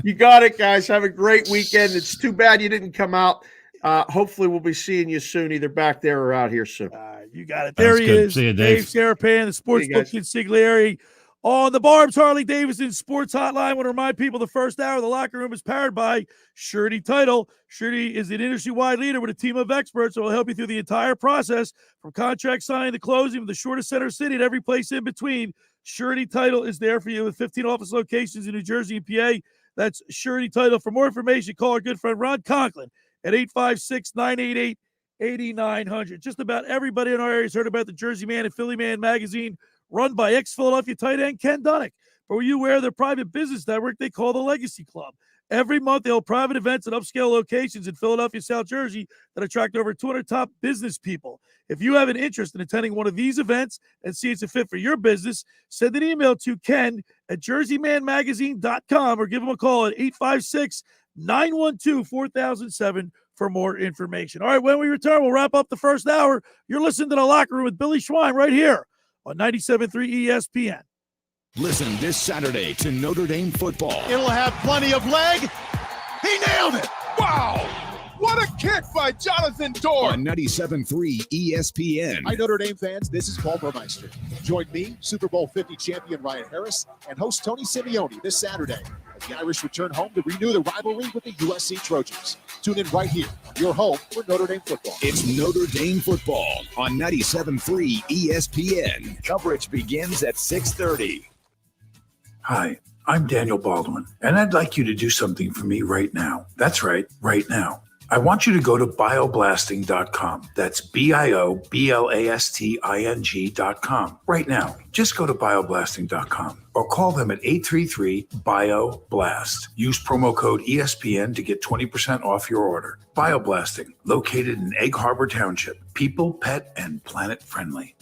You got it, guys. Have a great weekend. It's too bad you didn't come out. Hopefully we'll be seeing you soon, either back there or out here soon. You got it. There he is. See you, Dave Sharapan, the sportsbook consigliere On the Barb's Harley-Davidson Sports Hotline, I want to remind people the first hour of the locker room is powered by Surety Title. Surety is an industry-wide leader with a team of experts that will help you through the entire process, from contract signing to closing, from the shortest center city to every place in between. Surety Title is there for you with 15 office locations in New Jersey and PA. That's Surety Title. For more information, call our good friend Ron Conklin at 856-988-8900. Just about everybody in our area has heard about the Jersey Man and Philly Man magazine, run by ex-Philadelphia tight end Ken Dunnick. But were you aware of their private business network they call the Legacy Club? Every month, they hold private events at upscale locations in Philadelphia, South Jersey that attract over 200 top business people. If you have an interest in attending one of these events and see it's a fit for your business, send an email to Ken at jerseymanmagazine.com or give him a call at 856-912-4007 for more information. All right, when we return, we'll wrap up the first hour. You're listening to The Locker Room with Billy Schweim right here on 97.3 ESPN. Listen this Saturday to Notre Dame football. It'll have plenty of leg. He nailed it. Wow. What a kick by Jonathan Dorn. On 97.3 ESPN. Hi, Notre Dame fans. This is Paul Burmeister. Join me, Super Bowl 50 champion Ryan Harris, and host Tony Simeone this Saturday as the Irish return home to renew the rivalry with the USC Trojans. Tune in right here on your home for Notre Dame football. It's Notre Dame football on 97.3 ESPN. Coverage begins at 6:30. Hi, I'm Daniel Baldwin, and I'd like you to do something for me right now. That's right, right now. I want you to go to bioblasting.com. That's BIOBLASTING.com. Right now. Just go to bioblasting.com or call them at 833-BIO-BLAST. Use promo code ESPN to get 20% off your order. Bioblasting, located in Egg Harbor Township. People, pet, and planet friendly.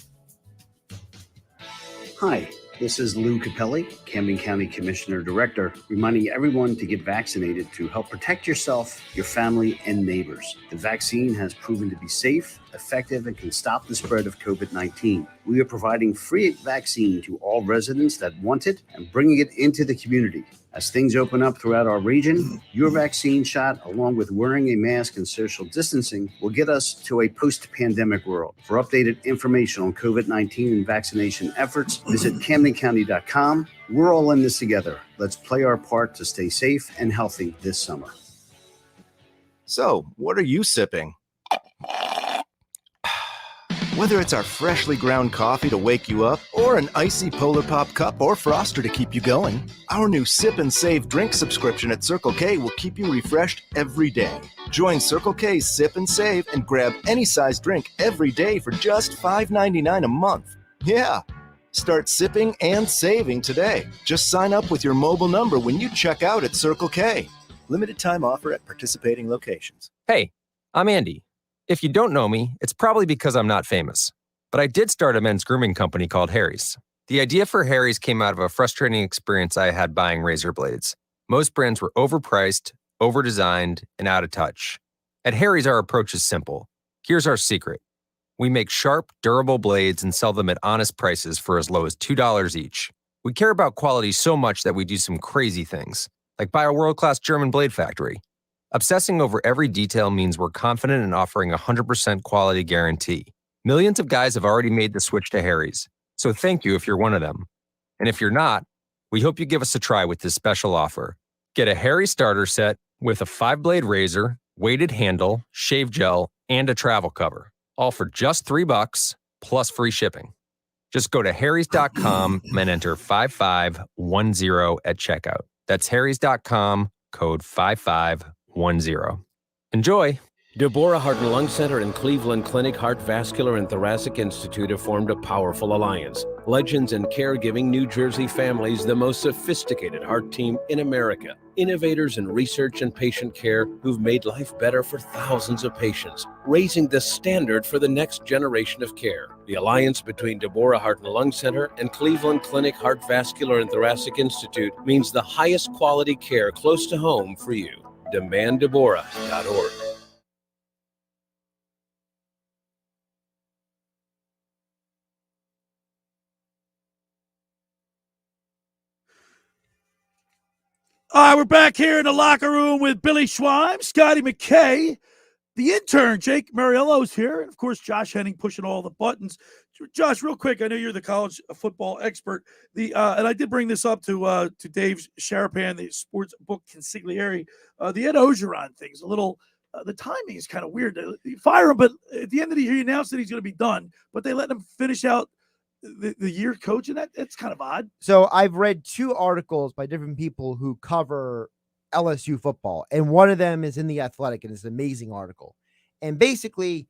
Hi. This is Lou Capelli, Camden County Commissioner Director, reminding everyone to get vaccinated to help protect yourself, your family, and neighbors. The vaccine has proven to be safe, effective, and can stop the spread of COVID-19. We are providing free vaccine to all residents that want it and bringing it into the community. As things open up throughout our region, your vaccine shot, along with wearing a mask and social distancing, will get us to a post-pandemic world. For updated information on COVID-19 and vaccination efforts, visit CamdenCounty.com. We're all in this together. Let's play our part to stay safe and healthy this summer. So, what are you sipping? Whether it's our freshly ground coffee to wake you up or an icy Polar Pop cup or Froster to keep you going, our new Sip and Save drink subscription at Circle K will keep you refreshed every day. Join Circle K's Sip and Save and grab any size drink every day for just $5.99 a month. Yeah, start sipping and saving today. Just sign up with your mobile number when you check out at Circle K. Limited time offer at participating locations. Hey, I'm Andy. If you don't know me, it's probably because I'm not famous. But I did start a men's grooming company called Harry's. The idea for Harry's came out of a frustrating experience I had buying razor blades. Most brands were overpriced, overdesigned, and out of touch. At Harry's, our approach is simple. Here's our secret. We make sharp, durable blades and sell them at honest prices for as low as $2 each. We care about quality so much that we do some crazy things, like buy a world-class German blade factory. Obsessing over every detail means we're confident in offering a 100% quality guarantee. Millions of guys have already made the switch to Harry's, so thank you if you're one of them. And if you're not, we hope you give us a try with this special offer. Get a Harry starter set with a 5-blade razor, weighted handle, shave gel, and a travel cover, all for just $3 plus free shipping. Just go to harrys.com and enter 5510 at checkout. That's harrys.com, code 5510. Enjoy. Deborah Heart and Lung Center and Cleveland Clinic Heart Vascular and Thoracic Institute have formed a powerful alliance. Legends in caregiving New Jersey families, the most sophisticated heart team in America. Innovators in research and patient care who've made life better for thousands of patients, raising the standard for the next generation of care. The alliance between Deborah Heart and Lung Center and Cleveland Clinic Heart Vascular and Thoracic Institute means the highest quality care close to home for you. DemandDeborah.org. All right, we're back here in the locker room with Billy Schweim, Scotty McKay, the intern, Jake Mariello's here, and, of course, Josh Henning pushing all the buttons. Josh, real quick, I know you're the college football expert. And I did bring this up to Dave Sharapan, the sports book consigliere. The Ed Ogeron thing is a little. The timing is kind of weird. You fire him, but at the end of the year, he announced that he's going to be done. But they let him finish out the year coaching. That's kind of odd. So I've read 2 articles by different people who cover LSU football, and one of them is in The Athletic, and it's an amazing article. And basically,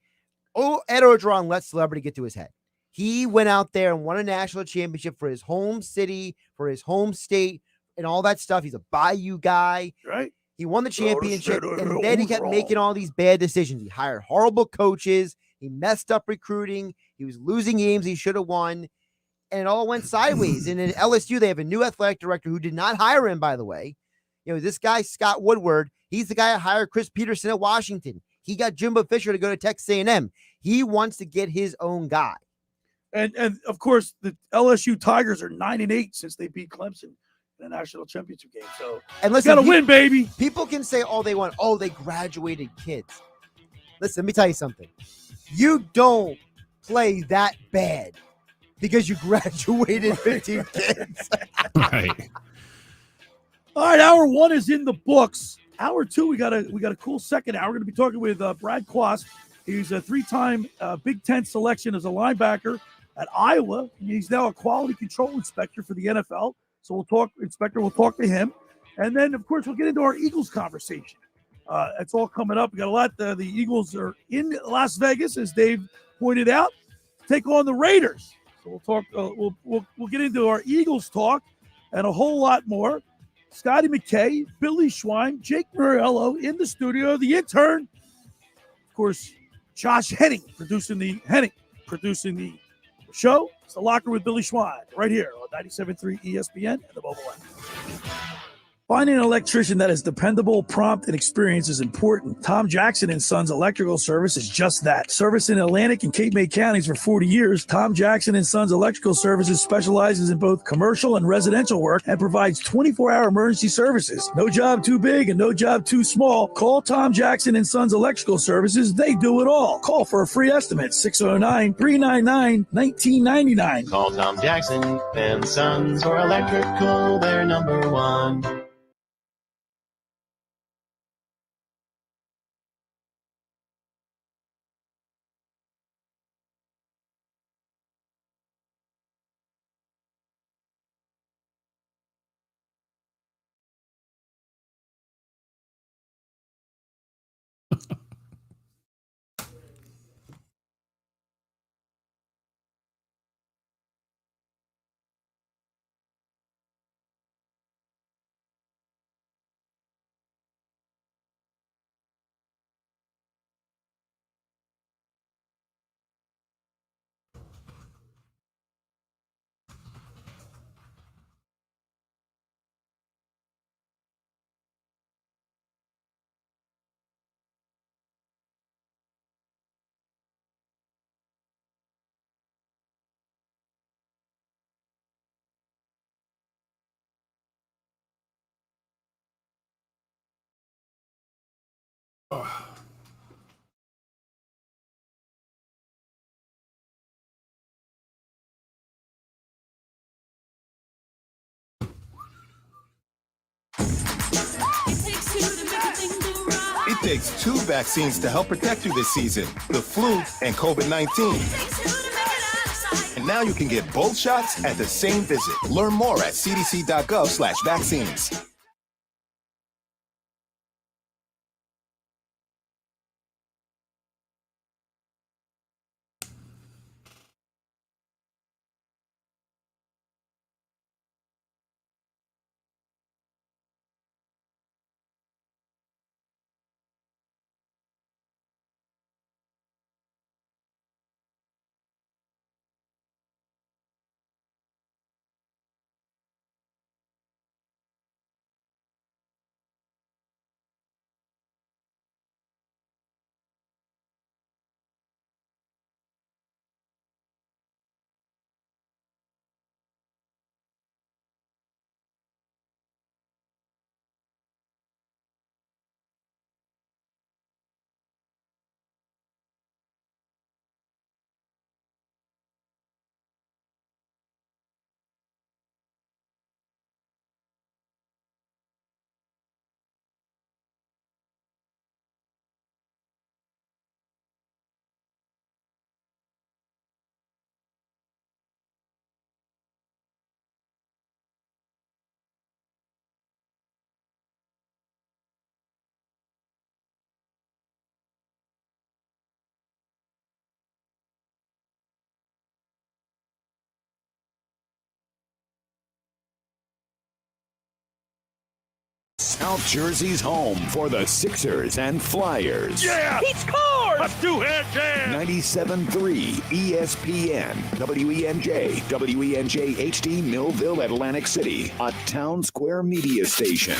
Ed Ogeron let celebrity get to his head. He went out there and won a national championship for his home city, for his home state, and all that stuff. He's a Bayou guy. Right. He won the championship, and then he kept making all these bad decisions. He hired horrible coaches. He messed up recruiting. He was losing games he should have won, and it all went sideways. And in LSU, they have a new athletic director who did not hire him, by the way. This guy, Scott Woodward, he's the guy that hired Chris Peterson at Washington. He got Jimbo Fisher to go to Texas A&M. He wants to get his own guy. And of course, the LSU Tigers are 9-8 since they beat Clemson in the national championship game. So and listen, got to win, baby. People can say all they want. Oh, they graduated kids. Listen, let me tell you something. You don't play that bad because you graduated 15 kids. Right. All right, hour 1 is in the books. Hour 2, we got a cool second hour. We're going to be talking with Brad Quast. He's a 3-time Big Ten selection as a linebacker at Iowa. He's now a quality control inspector for the NFL. So we'll talk to him. And then, of course, we'll get into our Eagles conversation. It's all coming up. We got a lot. The Eagles are in Las Vegas, as Dave pointed out, take on the Raiders. So we'll talk. We'll get into our Eagles talk and a whole lot more. Scotty McKay, Billy Schweim, Jake Muriello in the studio. The intern, of course, Josh Henning producing the show. It's The Locker with Billy Schweim right here on 97.3 ESPN and the mobile app. Finding an electrician that is dependable, prompt, and experienced is important. Tom Jackson & Sons Electrical Service is just that. Service in Atlantic and Cape May counties for 40 years, Tom Jackson & Sons Electrical Services specializes in both commercial and residential work and provides 24-hour emergency services. No job too big and no job too small. Call Tom Jackson & Sons Electrical Services. They do it all. Call for a free estimate, 609-399-1999. Call Tom Jackson & Sons for electrical. They're number one. It takes 2 vaccines to help protect you this season, the flu and COVID-19. And now you can get both shots at the same visit. Learn more at cdc.gov/vaccines. South Jersey's home for the Sixers and Flyers. Yeah! He scored! A two-hand jam! 97.3 ESPN, WENJ, WENJ HD, Millville, Atlantic City, a Town Square media station.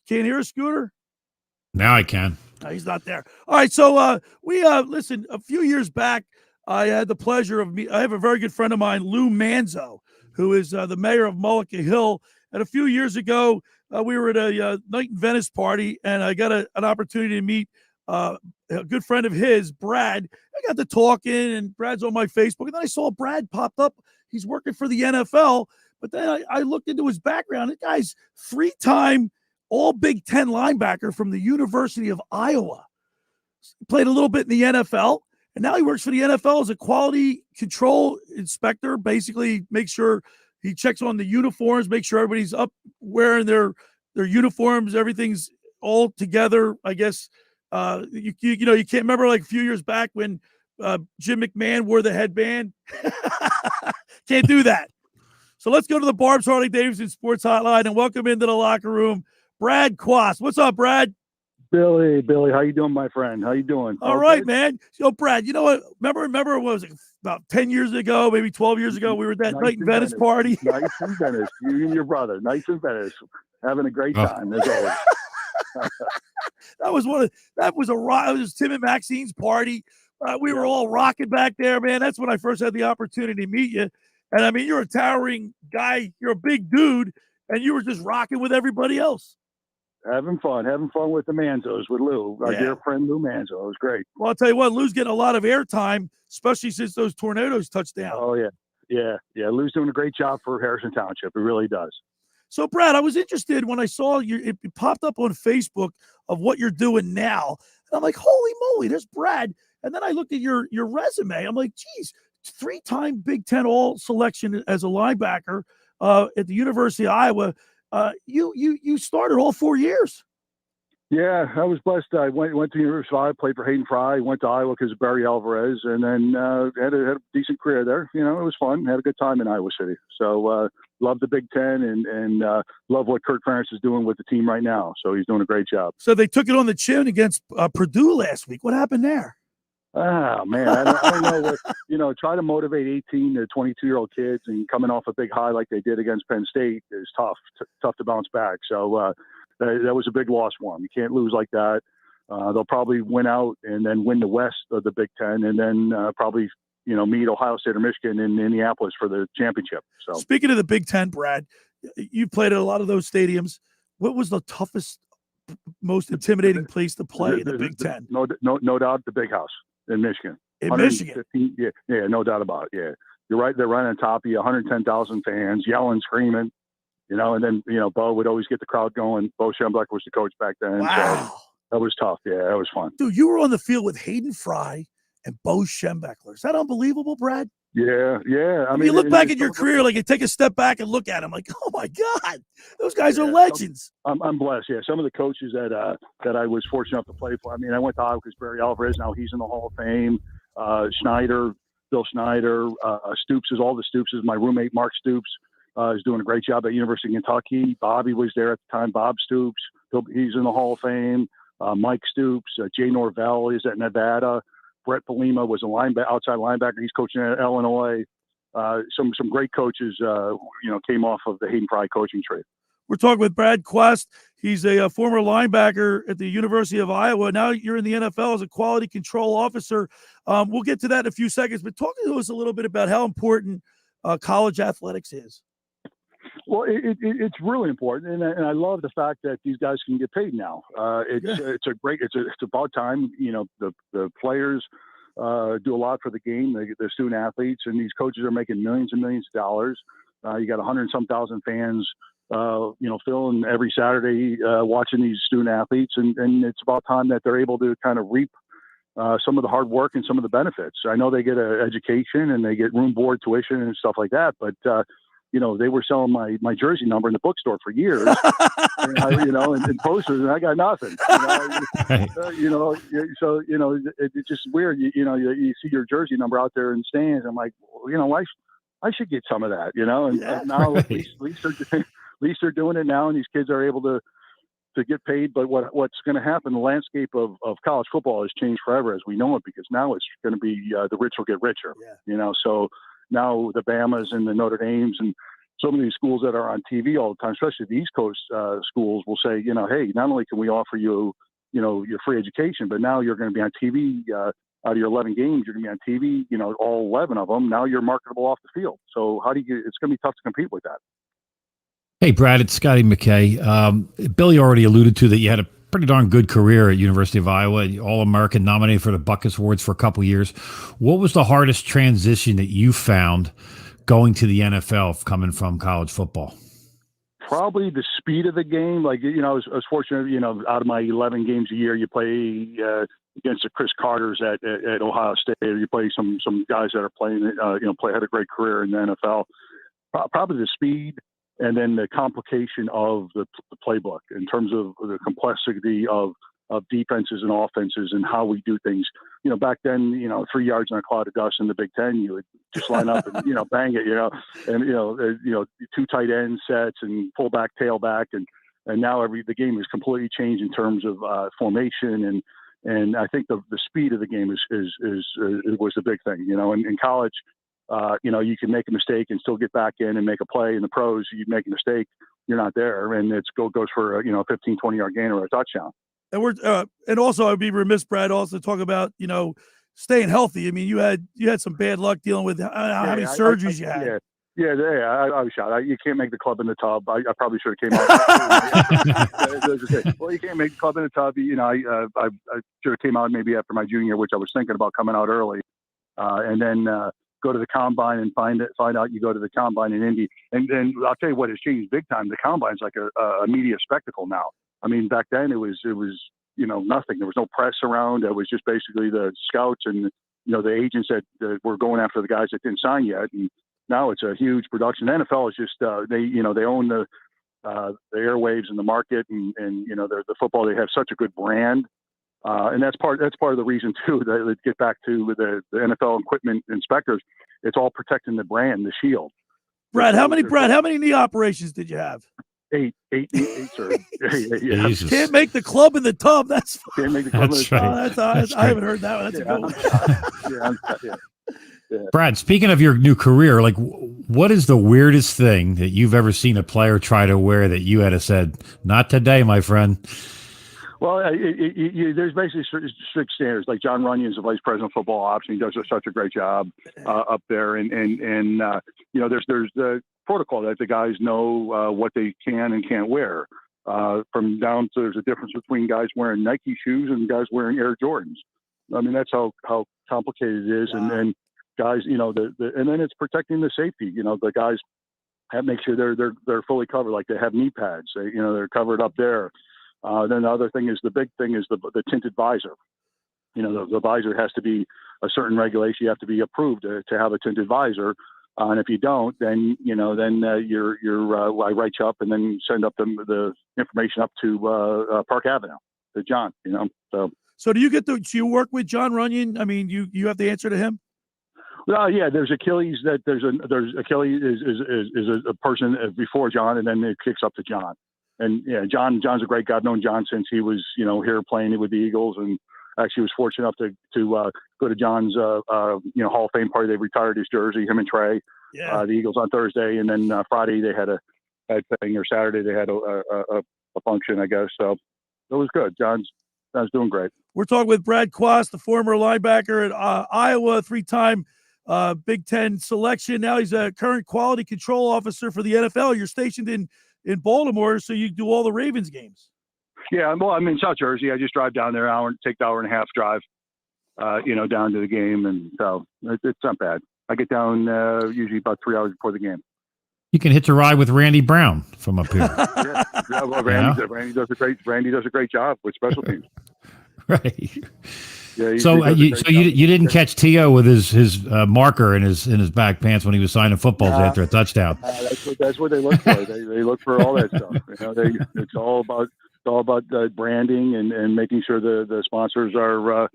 Can't hear a Scooter? Now I can. No, he's not there. All right, so we listen. A few years back, I had the pleasure of I have a very good friend of mine, Lou Manzo, who is the mayor of Mullica Hill. And a few years ago, we were at a night in Venice party, and I got an opportunity to meet a good friend of his, Brad. I got to talking, and Brad's on my Facebook, and then I saw Brad popped up. He's working for the NFL, but then I looked into his background. The guy's three-time all Big Ten linebacker from the University of Iowa. Played a little bit in the NFL, and now he works for the NFL as a quality control inspector. Basically, make sure he checks on the uniforms, make sure everybody's up wearing their uniforms, everything's all together. I guess you can't remember like a few years back when Jim McMahon wore the headband. Can't do that. So let's go to the Barb's Harley Davidson Sports Hotline and welcome into the locker room Brad Quast. What's up, Brad? Billy, how you doing, my friend? How you doing? All right, man. So, Brad, you know what? Remember what was it, about 10 years ago, maybe 12 years ago, we were at that night in Venice party? Nice in Venice. You and your brother. Nice in Venice. Having a great time, as always. That was Tim and Maxine's party. We were all rocking back there, man. That's when I first had the opportunity to meet you. And, I mean, you're a towering guy. You're a big dude, and you were just rocking with everybody else. Having fun with the Manzos, with Lou, our dear friend Lou Manzo. It was great. Well, I'll tell you what, Lou's getting a lot of airtime, especially since those tornadoes touched down. Oh, yeah. Lou's doing a great job for Harrison Township. It really does. So, Brad, I was interested when I saw it popped up on Facebook of what you're doing now. And I'm like, holy moly, there's Brad. And then I looked at your resume. I'm like, geez, 3-time Big Ten All Selection as a linebacker at the University of Iowa. You started all 4 years. Yeah, I was blessed. I went to the University of Iowa, played for Hayden Fry, went to Iowa because of Barry Alvarez, and then had a decent career there. You know, it was fun. Had a good time in Iowa City. So love the Big Ten and love what Kirk Ferentz is doing with the team right now. So he's doing a great job. So they took it on the chin against Purdue last week. What happened there? Oh, man, I don't know what, try to motivate 18 to 22-year-old kids and coming off a big high like they did against Penn State is tough to bounce back. So that was a big loss for them. You can't lose like that. They'll probably win out and then win the West of the Big Ten and then probably, meet Ohio State or Michigan in Indianapolis for the championship. So speaking of the Big Ten, Brad, you played at a lot of those stadiums. What was the toughest, most intimidating place to play in the Big Ten? No doubt the Big House. In Michigan. In Michigan? Yeah, no doubt about it. Yeah. You're right. They're right on top of you, 110,000 fans, yelling, screaming, and then, Bo would always get the crowd going. Bo Schembechler was the coach back then. Wow. So that was tough. Yeah, that was fun. Dude, you were on the field with Hayden Fry and Bo Schembechler. Is that unbelievable, Brad? Yeah. I mean, you look back at your career, like you take a step back and look at them, like, oh my God, those guys are legends. I'm blessed. Yeah, some of the coaches that I was fortunate enough to play for. I mean, I went to Iowa because Barry Alvarez. Now he's in the Hall of Fame. Schneider, Bill Snyder, Stoops is all the Stoops is my roommate. Mark Stoops is doing a great job at University of Kentucky. Bobby was there at the time. Bob Stoops, he's in the Hall of Fame. Mike Stoops, Jay Norvell is at Nevada. Brett Polima was a outside linebacker. He's coaching at Illinois. Some great coaches, came off of the Hayden Fry coaching tree. We're talking with Brad Quast. He's a former linebacker at the University of Iowa. Now you're in the NFL as a quality control officer. We'll get to that in a few seconds, but talk to us a little bit about how important college athletics is. Well, it's really important, and I love the fact that these guys can get paid now. It's about time. The players do a lot for the game. The student athletes, and these coaches are making millions and millions of dollars. You got 100-some thousand fans, filling every Saturday watching these student athletes, and it's about time that they're able to kind of reap some of the hard work and some of the benefits. I know they get an education and they get room, board, tuition, and stuff like that, but they were selling my jersey number in the bookstore for years, and posters, and I got nothing. So it's just weird. You see your jersey number out there in the stands. I'm like, I should get some of that, And now at least they're doing it now, and these kids are able to get paid. But what's going to happen? The landscape of college football has changed forever as we know it, because now it's going to be the rich will get richer. So now the Bamas and the Notre Dames and some of these schools that are on TV all the time, especially the East Coast schools, will say, hey, not only can we offer you, your free education, but now you're going to be on TV. Out of your 11 games, you're going to be on TV. All 11 of them. Now you're marketable off the field. So it's going to be tough to compete with that. Hey, Brad, it's Scotty McKay. Billy already alluded to that you had a pretty darn good career at University of Iowa, All-American, nominated for the Buckus Awards for a couple years. What was the hardest transition that you found going to the NFL coming from college football? Probably the speed of the game. Like, I was fortunate, out of my 11 games a year, you play against the Chris Carters at Ohio State, or you play some guys that are playing, had a great career in the NFL. Probably the speed, and then the complication of the playbook in terms of the complexity of defenses and offenses and how we do things. Back then, 3 yards in a cloud of dust in the Big Ten, you would just line up and, bang it, and, two tight end sets and fullback, tailback. And now the game is completely changed in terms of formation. And I think the speed of the game was the big thing, in college. You can make a mistake and still get back in and make a play. In the pros, you make a mistake, you're not there, and it goes for a 15, 20-yard gain or a touchdown. And and also I'd be remiss, Brad, also to talk about staying healthy. I mean, you had some bad luck dealing with how many surgeries you had. I was shot. You can't make the club in the tub. I probably should have came out. Well, you can't make the club in the tub. I should have came out maybe after my junior, which I was thinking about coming out early, and then go to the combine and find out you go to the combine in Indy. And I'll tell you what has changed big time. The combine's like a media spectacle now. I mean, back then it was nothing. There was no press around. It was just basically the scouts and the agents that were going after the guys that didn't sign yet. And now it's a huge production. The NFL is just they own the airwaves and the market, and the football. They have such a good brand, and that's part of the reason too. That get back to the NFL equipment inspectors. It's all protecting the brand, the shield. Brad, how many knee operations did you have? Eight, sir. Yeah. Can't make the club in the tub. Can't make the club in the tub. Right. I haven't heard that one. That's a good one. Yeah. Brad, speaking of your new career, like, what is the weirdest thing that you've ever seen a player try to wear that you had said, "Not today, my friend"? Well, there's basically strict standards. Like John Runyon is the vice president of football ops, and he does such a great job up there. And there's the protocol that the guys know what they can and can't wear. From down to there's a difference between guys wearing Nike shoes and guys wearing Air Jordans. I mean, that's how complicated it is. Wow. And guys, and then it's protecting the safety. The guys make sure they're fully covered, like they have knee pads. They're covered up there. Then the other thing is the big thing is the tinted visor. The visor has to be a certain regulation. You have to be approved to have a tinted visor. And if you don't, then I write you up and then send up the information up to Park Avenue to John. So do you you work with John Runyon? I mean, you have the answer to him? Well, yeah, there's Achilles. There's Achilles is a person before John, and then it kicks up to John. And yeah, John's a great guy. I've known John since he was here playing with the Eagles, and actually was fortunate enough to go to John's Hall of Fame party. They retired his jersey, him and Trey. Yeah. The Eagles on Thursday, and then Friday they had a thing, or Saturday they had a function, I guess. So it was good. John's doing great. We're talking with Brad Quast, the former linebacker at Iowa, 3-time Big Ten selection. Now he's a current quality control officer for the NFL. You're stationed in Baltimore, so you do all the Ravens games. Yeah, well, I'm in South Jersey. I just drive down there, take the hour and a half drive, down to the game, and so it's not bad. I get down usually about 3 hours before the game. You can hitch a ride with Randy Brown from up here. Well, Randy does a great job with special teams. Right. Yeah, so you didn't catch T.O. with his marker in his back pants when he was signing footballs after a touchdown. That's what they look for. They look for all that stuff. It's all about branding and making sure the sponsors are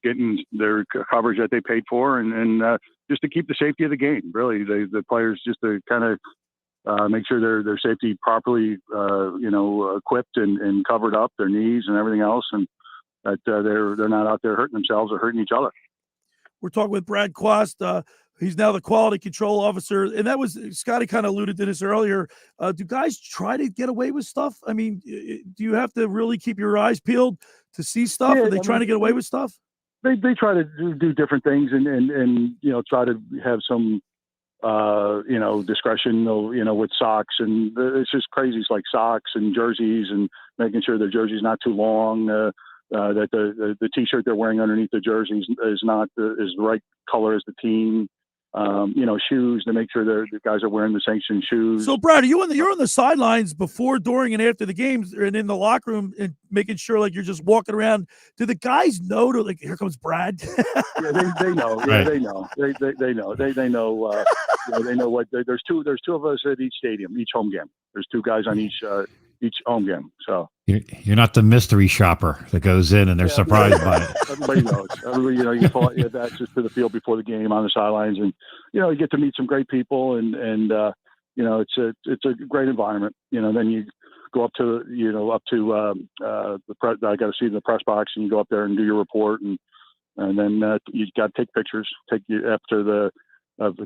getting their coverage that they paid for, and just to keep the safety of the game. Really, the players, just to kind of make sure their safety properly equipped and covered up, their knees and everything else, and that they're not out there hurting themselves or hurting each other. We're talking with Brad Quast. He's now the quality control officer, and that was Scotty kind of alluded to this earlier. Do guys try to get away with stuff? I mean, do you have to really keep your eyes peeled to see stuff? Are they trying to get away with stuff? They try to do different things and try to have some discretion, with socks, and it's just crazy. It's like socks and jerseys, and making sure the jersey's not too long, that the T-shirt they're wearing underneath the jersey is the right color as the team. Shoes, to make sure the guys are wearing the sanctioned shoes. So, Brad, you're on the sidelines before, during, and after the games, and in the locker room, and making sure like you're just walking around. Do the guys know to here comes Brad? Yeah, they know. Yeah, right. They know. They know. They know. They know what. There's two of us at each stadium, each home game. There's two guys on each home game. So you're not the mystery shopper that goes in and they're surprised by it. Everybody knows. Everybody, you have access to the field before the game, on the sidelines, and you get to meet some great people, and it's a great environment. Then you go up to the press. I got to see the press box, and you go up there and do your report, and then you got to take pictures. After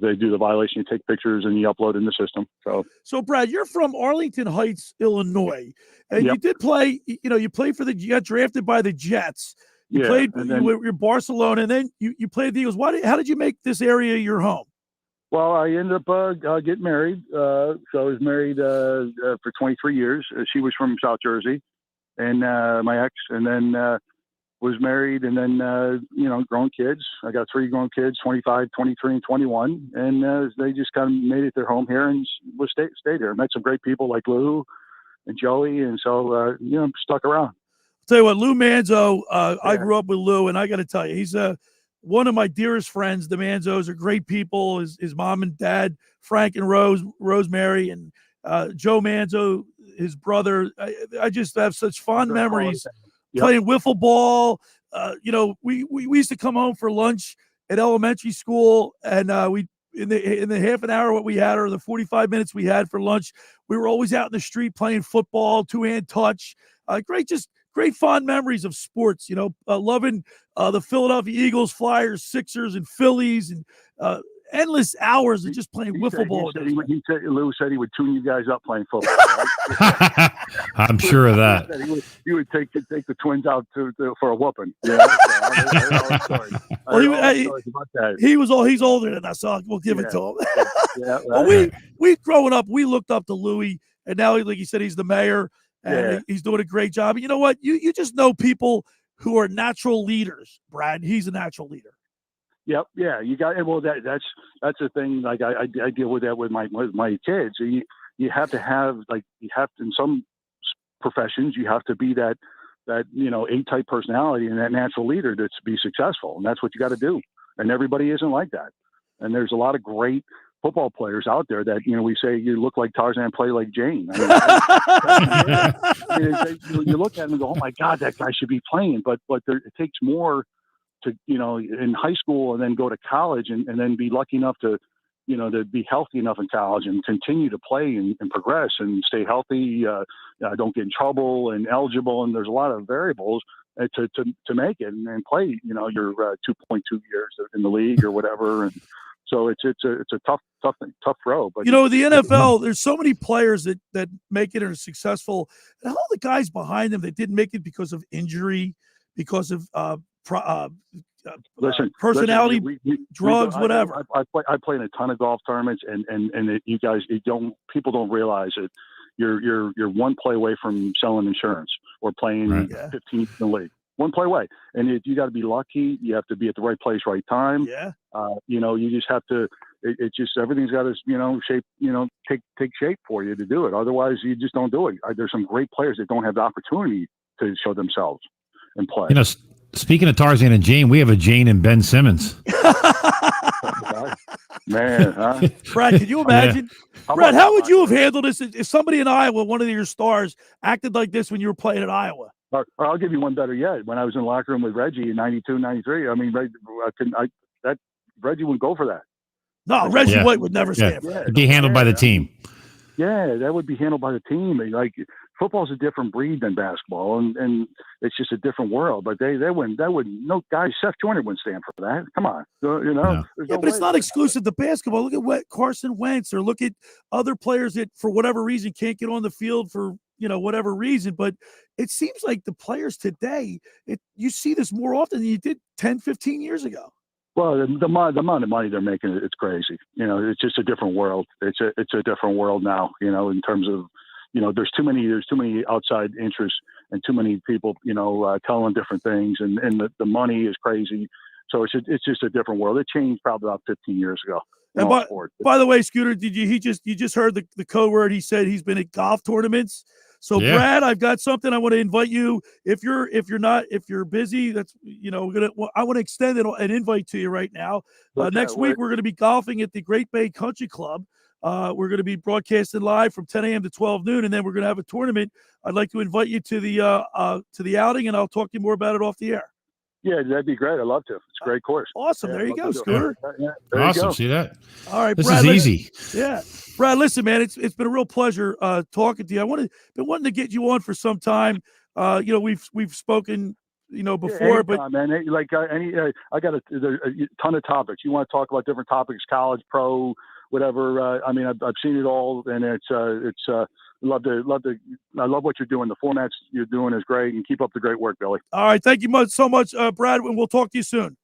they do the violation, you take pictures and you upload in the system. So Brad, you're from Arlington Heights, Illinois, and you did play. You played you got drafted by the Jets. You played with Barcelona, and then you played the Eagles. How did you make this area your home? Well, I ended up getting married. So I was married for 23 years. She was from South Jersey, and my ex, and then was married, and then grown kids. I got 3 grown kids, 25, 23, and 21, and they just kind of made it their home here and stayed here. Met some great people like Lou and Joey, and so stuck around. I'll tell you what, Lou Manzo. I grew up with Lou, and I got to tell you, he's one of my dearest friends. The Manzos are great people. His mom and dad, Frank and Rosemary, and Joe Manzo, his brother. I just have such fond memories. Playing wiffle ball. We used to come home for lunch at elementary school, and we in the half an hour what we had, or the 45 minutes we had for lunch, we were always out in the street playing football, 2-hand touch. Great fond memories of sports. Loving the Philadelphia Eagles, Flyers, Sixers, and Phillies, and endless hours of just playing wiffle ball. Lou said he would tune you guys up playing football. Right? I'm sure of that. He would take the twins out for a whooping. He's older than us, so we'll give it to him. Well, we growing up, we looked up to Louis, and now, like you said, he's the mayor, and he's doing a great job. You know what? You just know people who are natural leaders, Brad. He's a natural leader. Yep. Yeah. You got it. Well, that's the thing. Like I deal with that with my kids. You have to have in some professions, you have to be that A-type personality and that natural leader to be successful. And that's what you got to do. And everybody isn't like that. And there's a lot of great football players out there that, we say you look like Tarzan, play like Jane. You look at them and go, oh my God, that guy should be playing. But it takes more in high school and then go to college and then be lucky enough to be healthy enough in college and continue to play and progress and stay healthy, don't get in trouble and eligible. And there's a lot of variables to make it and play, your 2.2 years in the league or whatever. And so it's a tough road. But the NFL, there's so many players that make it and are successful, and all the guys behind them that didn't make it because of injury, because of personality, drugs, whatever. I play in a ton of golf tournaments, and people don't realize it. You're one play away from selling insurance or playing 15 in the league. One play away, and you got to be lucky. You have to be at the right place, right time. Yeah. You just have to. It's just everything's got to shape. Take shape for you to do it. Otherwise, you just don't do it. There's some great players that don't have the opportunity to show themselves and play. Speaking of Tarzan and Jane, we have a Jane and Ben Simmons. Man, huh? Brad, can you imagine? Yeah. Brad, how would you have handled this if somebody in Iowa, one of your stars, acted like this when you were playing at Iowa? Or I'll give you one better yet. When I was in the locker room with Reggie in 92, 93, I mean, Reggie wouldn't go for that. No, Reggie White would never stand for that. It'd be handled by the team. Yeah, that would be handled by the team. Like, football's a different breed than basketball, and it's just a different world. But they wouldn't. No guy, Seth Joyner wouldn't stand for that. Come on, Yeah, but it's not exclusive to basketball. Look at Carson Wentz, or look at other players that, for whatever reason, can't get on the field for whatever reason. But it seems like the players today, you see this more often than you did 10, 15 years ago. Well, the amount of money they're making, it's crazy. It's just a different world. It's a different world now. In terms of, there's too many outside interests and too many people, telling different things, and the money is crazy. So it's just a different world. It changed probably about 15 years ago. And by the way, Scooter, you just heard the code word? He said he's been at golf tournaments. So Brad, I've got something I want to invite you. If you're busy, that's I want to extend an invite to you right now. Next week we're going to be golfing at the Great Bay Country Club. We're going to be broadcasting live from 10 a.m. to 12 noon, and then we're going to have a tournament. I'd like to invite you to the outing, and I'll talk to you more about it off the air. Yeah, that'd be great. I'd love to. It's a great course. Awesome. Yeah, there you go, Scooter. Awesome. See that? All right, this Brad, is easy. Yeah. Brad, listen, man, it's been a real pleasure talking to you. Been wanting to get you on for some time. We've spoken, before, but man, I got a ton of topics. You want to talk about different topics, college, pro, whatever. I've seen it all, and it's I love what you're doing. The formats you're doing is great, and keep up the great work, Billy. All right, thank you so much, Brad, and we'll talk to you soon.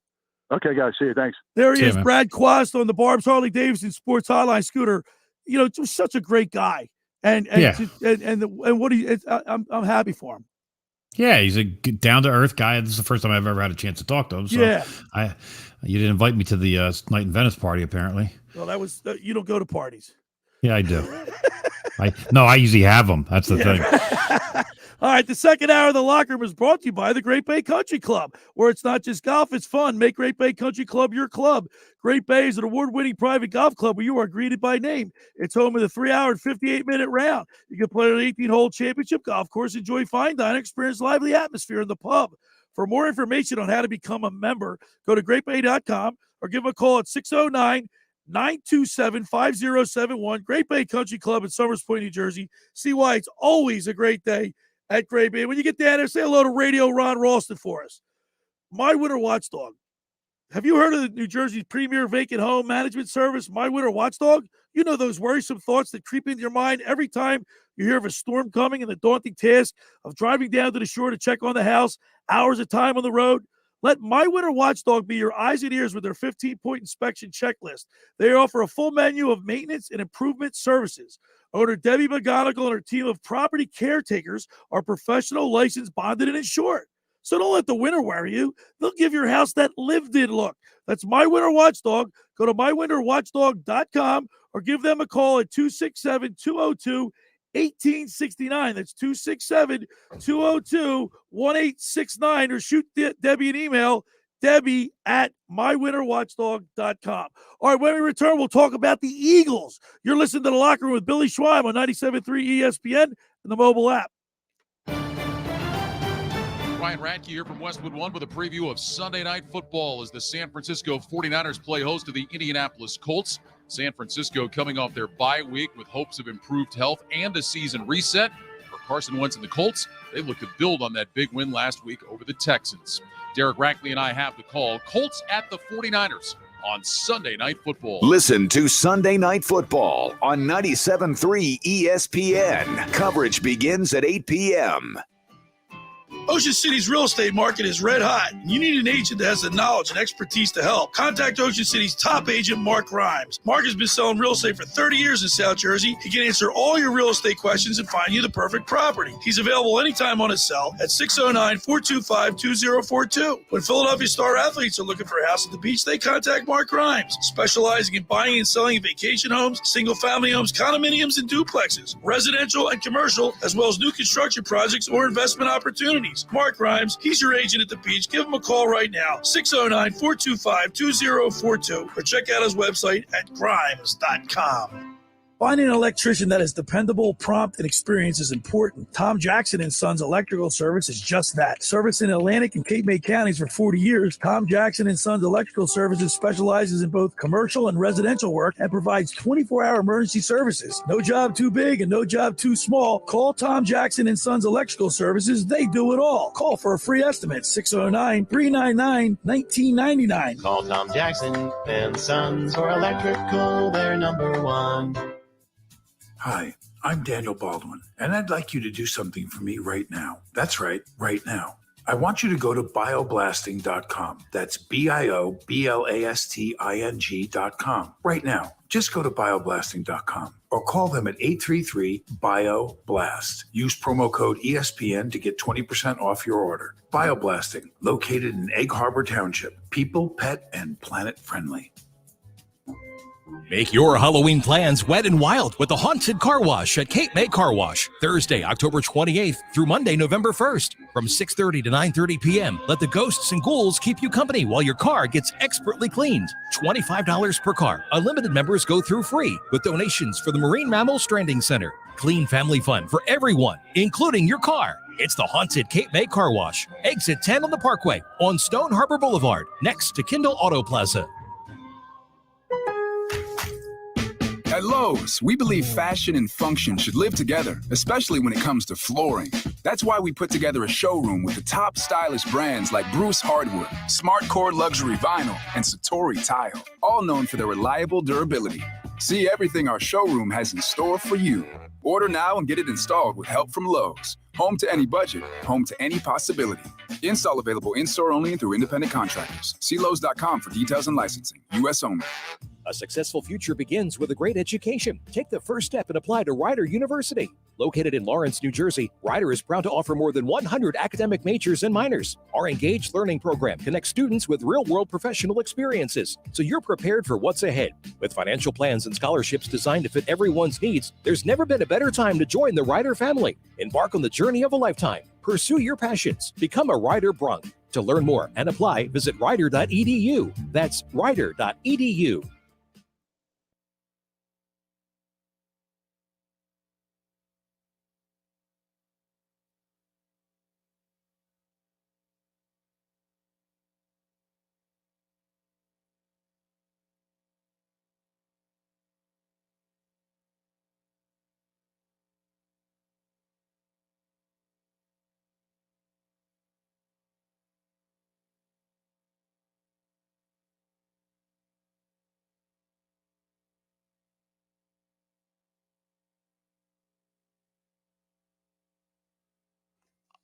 Okay, guys, see you. Thanks. There he is, man. Brad Quast on the Barb's Harley Davidson Sports Hotline. Scooter, just such a great guy, and what I'm happy for him. Yeah, he's a down to earth guy. This is the first time I've ever had a chance to talk to him. So you didn't invite me to the Night in Venice party, apparently. Well, that was you don't go to parties. Yeah, I do. I usually have them. That's the thing. All right, the second hour of the Locker Room is brought to you by the Great Bay Country Club, where it's not just golf, it's fun. Make Great Bay Country Club your club. Great Bay is an award-winning private golf club where you are greeted by name. It's home of the 3-hour and 58-minute round. You can play on an 18-hole championship golf course, enjoy fine dining, experience lively atmosphere in the pub. For more information on how to become a member, go to greatbay.com or give them a call at 609-927-5071. Great Bay Country Club in Somers Point, New Jersey. See why it's always a great day at Great Bay. When you get down there, say hello to Radio Ron Ralston for us. My Winter Watchdog. Have you heard of the New Jersey's premier vacant home management service, My Winter Watchdog? You know those worrisome thoughts that creep into your mind every time you hear of a storm coming and the daunting task of driving down to the shore to check on the house, hours of time on the road. Let My Winter Watchdog be your eyes and ears with their 15-point inspection checklist. They offer a full menu of maintenance and improvement services. Owner Debbie McGonigal and her team of property caretakers are professional, licensed, bonded, and insured. So don't let the winter worry you. They'll give your house that lived-in look. That's My Winter Watchdog. Go to mywinterwatchdog.com or give them a call at 267-202-1869. That's 267-202-1869, or shoot Debbie an email, Debbie@mywinterwatchdog.com. All right, when we return, we'll talk about the Eagles. You're listening to The Locker Room with Billy Schweim on 97.3 ESPN and the mobile app. Ryan Radke here from Westwood One with a preview of Sunday Night Football as the San Francisco 49ers play host to the Indianapolis Colts. San Francisco coming off their bye week with hopes of improved health and a season reset. For Carson Wentz and the Colts, they look to build on that big win last week over the Texans. Derek Rackley and I have the call. Colts at the 49ers on Sunday Night Football. Listen to Sunday Night Football on 97.3 ESPN. Coverage begins at 8 p.m. Ocean City's real estate market is red hot. You need an agent that has the knowledge and expertise to help. Contact Ocean City's top agent, Mark Grimes. Mark has been selling real estate for 30 years in South Jersey. He can answer all your real estate questions and find you the perfect property. He's available anytime on his cell at 609-425-2042. When Philadelphia star athletes are looking for a house at the beach, they contact Mark Grimes, specializing in buying and selling vacation homes, single-family homes, condominiums, and duplexes, residential and commercial, as well as new construction projects or investment opportunities. Mark Grimes, he's your agent at the beach. Give him a call right now, 609-425-2042, or check out his website at grimes.com. Finding an electrician that is dependable, prompt, and experienced is important. Tom Jackson & Sons Electrical Service is just that. Service in Atlantic and Cape May counties for 40 years, Tom Jackson & Sons Electrical Services specializes in both commercial and residential work and provides 24-hour emergency services. No job too big and no job too small. Call Tom Jackson & Sons Electrical Services. They do it all. Call for a free estimate, 609-399-1999. Call Tom Jackson and Sons for electrical, they're number one. Hi, I'm Daniel Baldwin, and I'd like you to do something for me right now. That's right, right now. I want you to go to bioblasting.com. That's bioblasting.com. Right now. Just go to bioblasting.com or call them at 833-BIO-BLAST. Use promo code ESPN to get 20% off your order. Bioblasting, located in Egg Harbor Township. People, pet, and planet friendly. Make your Halloween plans wet and wild with the Haunted Car Wash at Cape May Car Wash. Thursday, October 28th through Monday, November 1st. From 6:30 to 9:30 p.m., let the ghosts and ghouls keep you company while your car gets expertly cleaned. $25 per car. Unlimited members go through free with donations for the Marine Mammal Stranding Center. Clean family fun for everyone, including your car. It's the Haunted Cape May Car Wash. Exit 10 on the Parkway on Stone Harbor Boulevard, next to Kindle Auto Plaza. At Lowe's, we believe fashion and function should live together, especially when it comes to flooring. That's why we put together a showroom with the top stylish brands like Bruce Hardwood, Smart Core Luxury Vinyl, and Satori Tile, all known for their reliable durability. See everything our showroom has in store for you. Order now and get it installed with help from Lowe's. Home to any budget, home to any possibility. Install available in-store only and through independent contractors. See Lowe's.com for details and licensing. U.S. only. A successful future begins with a great education. Take the first step and apply to Rider University. Located in Lawrence, New Jersey, Rider is proud to offer more than 100 academic majors and minors. Our engaged learning program connects students with real-world professional experiences, so you're prepared for what's ahead. With financial plans and scholarships designed to fit everyone's needs, there's never been a better time to join the Rider family. Embark on the journey of a lifetime. Pursue your passions. Become a Rider Brunk. To learn more and apply, visit rider.edu. That's rider.edu.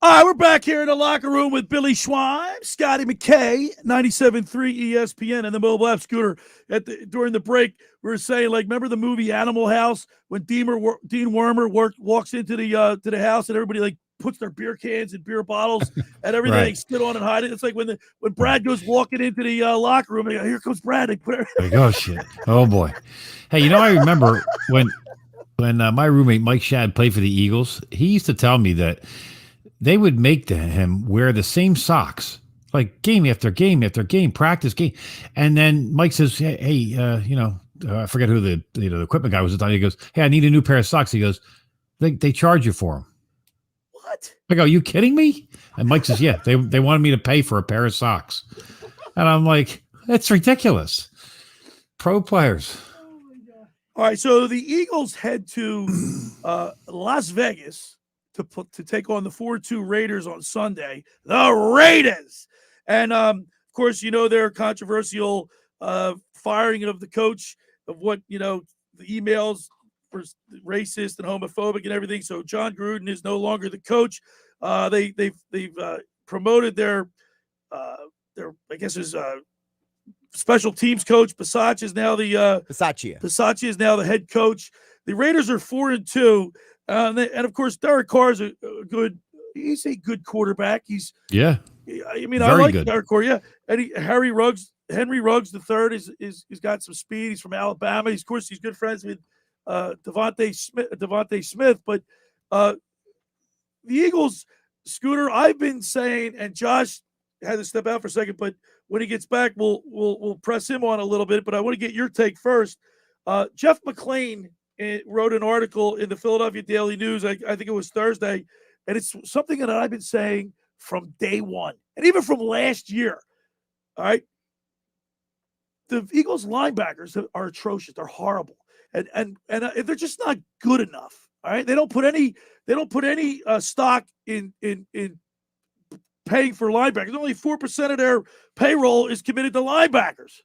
All right, we're back here in the locker room with Billy Schweim, Scotty McKay, 97.3 ESPN, and the mobile app scooter. During the break, we were saying, like, remember the movie Animal House when Dean Wormer walks into the house and everybody like puts their beer cans and beer bottles and everything Right. they sit on and hide it. It's like when Brad goes walking into the locker room, and they go, here comes Brad. They put There you go, shit. Oh boy. Hey, I remember when my roommate Mike Shad played for the Eagles. He used to tell me that they would make him wear the same socks, like game after game after game, practice game. And then Mike says, hey, I forget who the equipment guy was at the time. He goes, hey, I need a new pair of socks. He goes, they charge you for them. what? I go, you kidding me? And Mike says, yeah, they wanted me to pay for a pair of socks. And I'm like, that's ridiculous. Pro players. All right, so the Eagles head to Las Vegas to take on the 4-2 Raiders on Sunday. The Raiders. And, of course, their controversial firing of the coach of what, the emails were racist and homophobic and everything. So John Gruden is no longer the coach. They've promoted their I guess his special teams coach. Bisaccia is now Bisaccia is now the head coach. The Raiders are 4-2, and of course Derek Carr is a good. He's a good quarterback. I like good. Derek Carr. Yeah, and Henry Ruggs III is got some speed. He's from Alabama. Of course, he's good friends with Devontae Smith. But the Eagles, Scooter, I've been saying, and Josh had to step out for a second, but when he gets back, we'll press him on a little bit. But I want to get your take first. Jeff McClain wrote an article in the Philadelphia Daily News. I think it was Thursday, and it's something that I've been saying from day one, and even from last year. All right, the Eagles linebackers are atrocious. They're horrible, and they're just not good enough. All right, they don't put any stock in paying for linebackers. Only 4% of their payroll is committed to linebackers.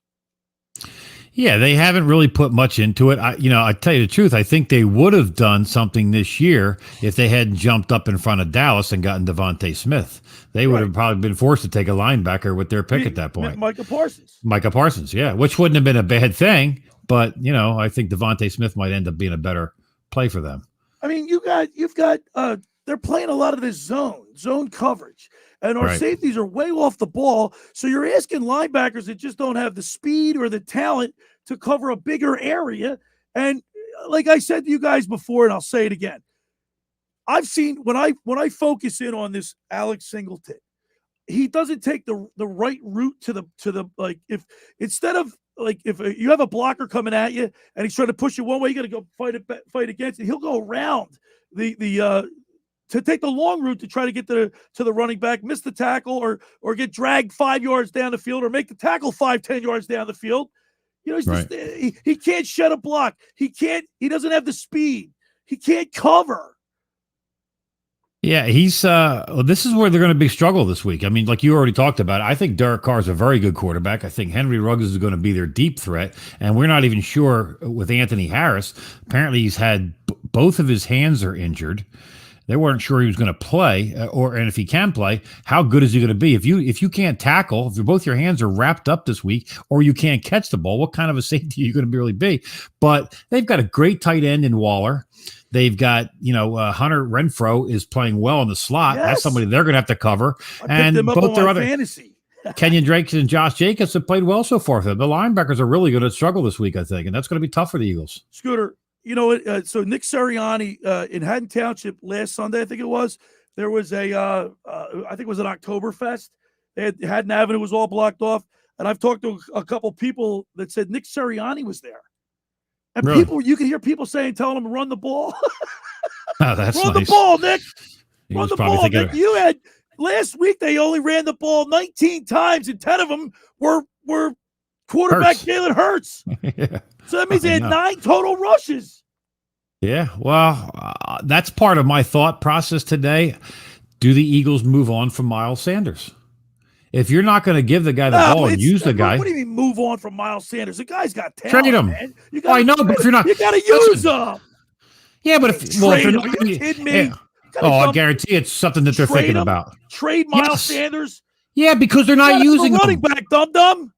Yeah, they haven't really put much into it. I tell you the truth, I think they would have done something this year if they hadn't jumped up in front of Dallas and gotten Devontae Smith. They would have probably been forced to take a linebacker with their pick at that point. Micah Parsons, yeah, which wouldn't have been a bad thing, but I think Devontae Smith might end up being a better play for them. I mean, you've got they're playing a lot of this zone coverage. And our safeties are way off the ball. So you're asking linebackers that just don't have the speed or the talent to cover a bigger area. And like I said to you guys before, and I'll say it again, I've seen when I focus in on this Alex Singleton, he doesn't take the right route to the like if instead of like if you have a blocker coming at you and he's trying to push you one way, you got to go fight against it. He'll go around to take the long route to try to get to the running back, miss the tackle, or get dragged 5 yards down the field, or make the tackle 5-10 yards down the field. He can't shed a block. He doesn't have the speed. He can't cover. Yeah, he's this is where they're going to be struggle this week. I mean, like you already talked about, I think Derek Carr is a very good quarterback. I think Henry Ruggs is going to be their deep threat, and we're not even sure with Anthony Harris. Apparently, he's had both of his hands are injured. They weren't sure he was going to play, and if he can play, how good is he going to be? If you can't tackle, if both your hands are wrapped up this week, or you can't catch the ball, what kind of a safety are you going to really be? But they've got a great tight end in Waller. They've got, Hunter Renfrow is playing well in the slot. Yes. That's somebody they're going to have to cover. And both their other fantasy. Kenyon Drake and Josh Jacobs have played well so far for them. The linebackers are really going to struggle this week, I think, and that's going to be tough for the Eagles. Scooter. So Nick Sirianni in Haddon Township last Sunday, I think it was, there was I think it was an Oktoberfest. Haddon Avenue was all blocked off. And I've talked to a couple people that said Nick Sirianni was there. And really? You can hear people telling him to run the ball. Oh, that's run nice. The ball, Nick. He run the ball, Nick. You had last week, they only ran the ball 19 times, and 10 of them were quarterback Jalen Hurts. Yeah. So that means they had 9 total rushes. Yeah, well, that's part of my thought process today. Do the Eagles move on from Miles Sanders? If you're not going to give the guy the ball and use the guy. What do you mean move on from Miles Sanders? The guy's got talent, trade him. Man. I know, but if you're not. You got to use him. Yeah, but if you're not. Are you kidding me? Yeah. I guarantee it's something that they're thinking about. Trade Miles Sanders? Yeah, because they're not using running back, dum-dum.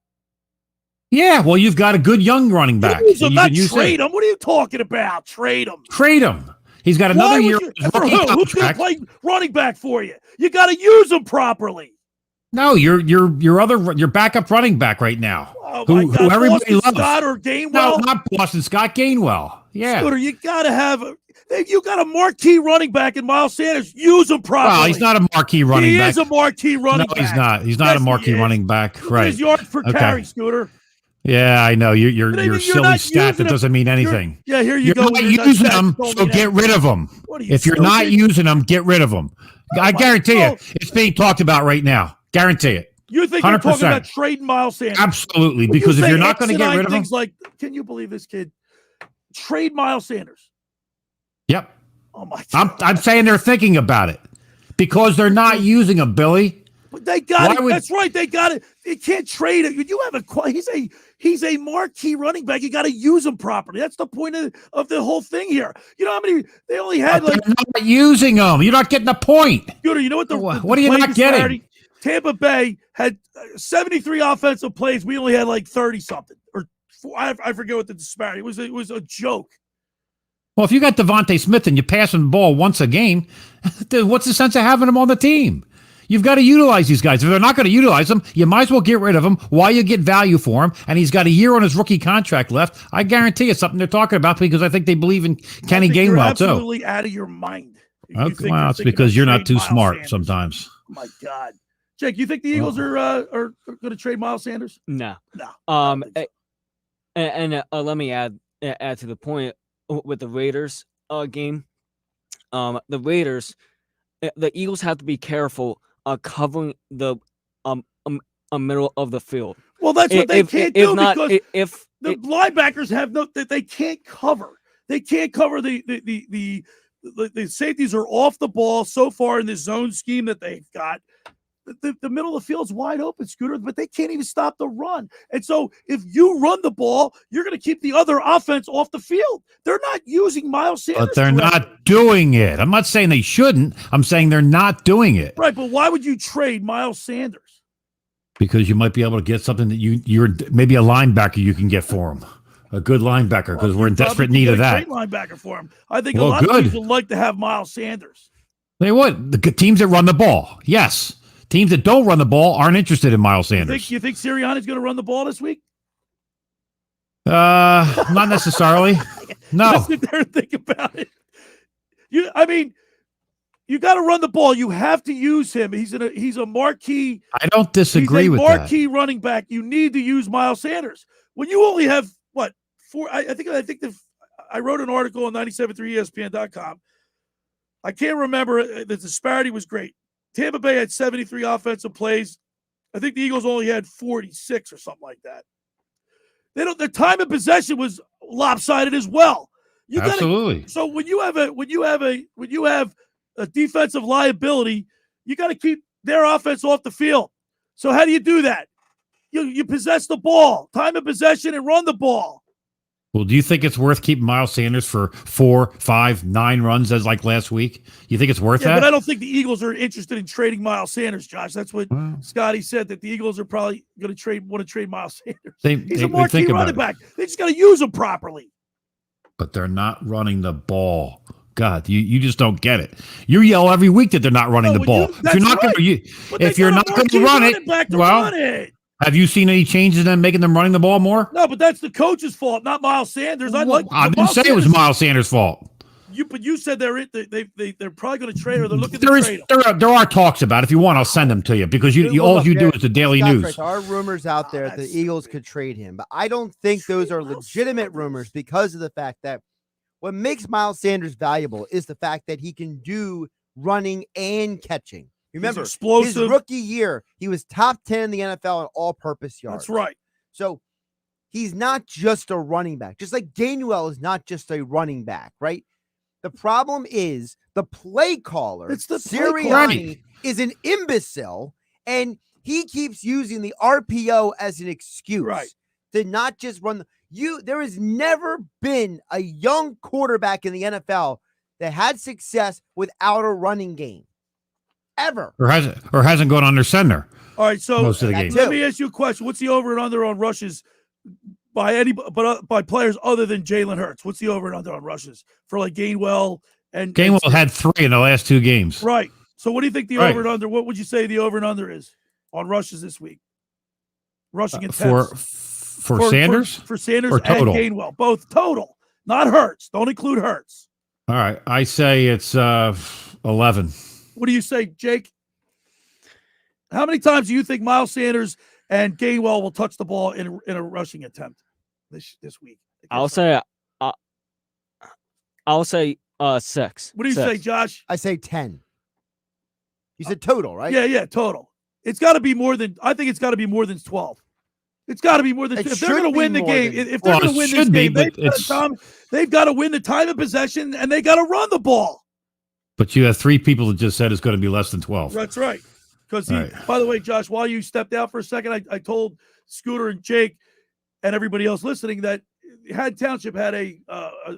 Yeah, well, you've got a good young running back. Not trade him. What are you talking about? Trade him. Trade him. He's got another year. For who? Who's going to play running back for you? You got to use him properly. No, your backup running back right now. Oh my God, who everybody loves. Scott or Gainwell? No, not Boston Scott. Gainwell. Yeah. Scooter, you got to have. You got a marquee running back in Miles Sanders. Use him properly. Well, he's not a marquee running back. He is a marquee running back. No, he's not. He's not a marquee running back. Right. His yards per carry, Scooter. Yeah, I know. You're silly stat that doesn't mean anything. Yeah, here you you're go. Not using them, so get rid of them. If you're not using them, get rid of them. I guarantee you, it's being talked about right now. Guarantee it. You think they're talking about trading Miles Sanders? Absolutely, because if you're not going to get rid of them, like, can you believe this kid? Trade Miles Sanders. Yep. Oh my God. I'm saying they're thinking about it because they're not using them, Billy. But they got it. That's right. They got it. They can't trade it. You have he's a marquee running back. You got to use him properly. That's the point of the whole thing here. You know how many they only had? They're not using them. You're not getting the point. You know what what are you not getting? Tampa Bay had 73 offensive plays. We only had like 30 something or I forget what the disparity was. It was a joke. Well, if you got Devontae Smith and you pass him the ball once a game, what's the sense of having him on the team? You've got to utilize these guys. If they're not going to utilize them, you might as well get rid of them while you get value for him. And he's got a year on his rookie contract left. I guarantee it's something they're talking about because I think they believe in Kenny Gainwell, you're too. Absolutely out of your mind. Okay, well, it's because you're not too smart Sanders. Sometimes. Oh my God. Jake, you think the Eagles are going to trade Miles Sanders? No. No. Let me add to the point with the Raiders game. The Raiders, the Eagles have to be careful covering the middle of the field. Well, that's what they can't do because if the linebackers have they can't cover. They can't cover the safeties are off the ball so far in this zone scheme that they've got. The middle of the field's wide open, Scooter, but they can't even stop the run. And so if you run the ball, you're going to keep the other offense off the field. They're not using Miles Sanders. But they're not doing it. I'm not saying they shouldn't. I'm saying they're not doing it. Right, but why would you trade Miles Sanders? Because you might be able to get something that you're maybe a linebacker you can get for him. A good linebacker, because we're in desperate need of that. Great linebacker for him. I think a lot of teams would like to have Miles Sanders. They would. The teams that run the ball, yes. Teams that don't run the ball aren't interested in Miles Sanders. You think Sirianni's going to run the ball this week? Not necessarily. No. Sit there and think about it. You got to run the ball. You have to use him. He's a marquee. I don't disagree with that. He's a marquee running back. You need to use Miles Sanders. When you only have four. I wrote an article on 97.3ESPN.com. I can't remember. The disparity was great. Tampa Bay had 73 offensive plays. I think the Eagles only had 46 or something like that. Their time of possession was lopsided as well. Absolutely. So when you have a defensive liability, you got to keep their offense off the field. So how do you do that? You possess the ball, time of possession, and run the ball. Well, do you think it's worth keeping Miles Sanders for 4, 5, 9 runs as like last week? You think it's worth that? But I don't think the Eagles are interested in trading Miles Sanders, Josh. That's what Scotty said, that the Eagles are probably going to want to trade Miles Sanders. He's a marquee running back. They just got to use him properly. But they're not running the ball. God, you just don't get it. You yell every week that they're not running the ball. If you're not going to run it, have you seen any changes in them making them running the ball more? No, but that's the coach's fault, not Miles Sanders. I didn't say it was Miles Sanders' fault. But you said they're probably going to trade or they're looking to trade him. There are talks about it. If you want, I'll send them to you because all you do is the Daily News. Right. There are rumors out there that the Eagles could trade him, but I don't think those are legitimate rumors because of the fact that what makes Miles Sanders valuable is the fact that he can do running and catching. Remember, his rookie year, he was top 10 in the NFL in all-purpose yards. That's right. So he's not just a running back, just like Gainwell is not just a running back, right? The problem is the play caller, Sirianni, is an imbecile, and he keeps using the RPO as an excuse to not just run. There has never been a young quarterback in the NFL that had success without a running game. Ever. Or hasn't gone under center. All right, so most of the game. Let me ask you a question. What's the over and under on rushes by players other than Jalen Hurts? What's the over and under on rushes for like Gainwell and Gainwell had 3 in the last 2 games. Right. So what do you think the over and under? What would you say the over and under is on rushes this week? Rushing attempts for Sanders? For Sanders or and total? Gainwell, both total, not Hurts. Don't include Hurts. All right, I say it's 11. What do you say, Jake? How many times do you think Miles Sanders and Gainwell will touch the ball in a rushing attempt this week. I'll say 6. What do you say, Josh? I say 10. You said total, right? Yeah, total. It's got to be more than. I think it's got to be more than 12. It's got to be more than. If they're going to win the game, if they're going to win this game, they've got to win the time of possession and they got to run the ball. But you have 3 people that just said it's going to be less than 12. That's right. Because Right. by the way, Josh, while you stepped out for a second, I told Scooter and Jake and everybody else listening that Had Township had a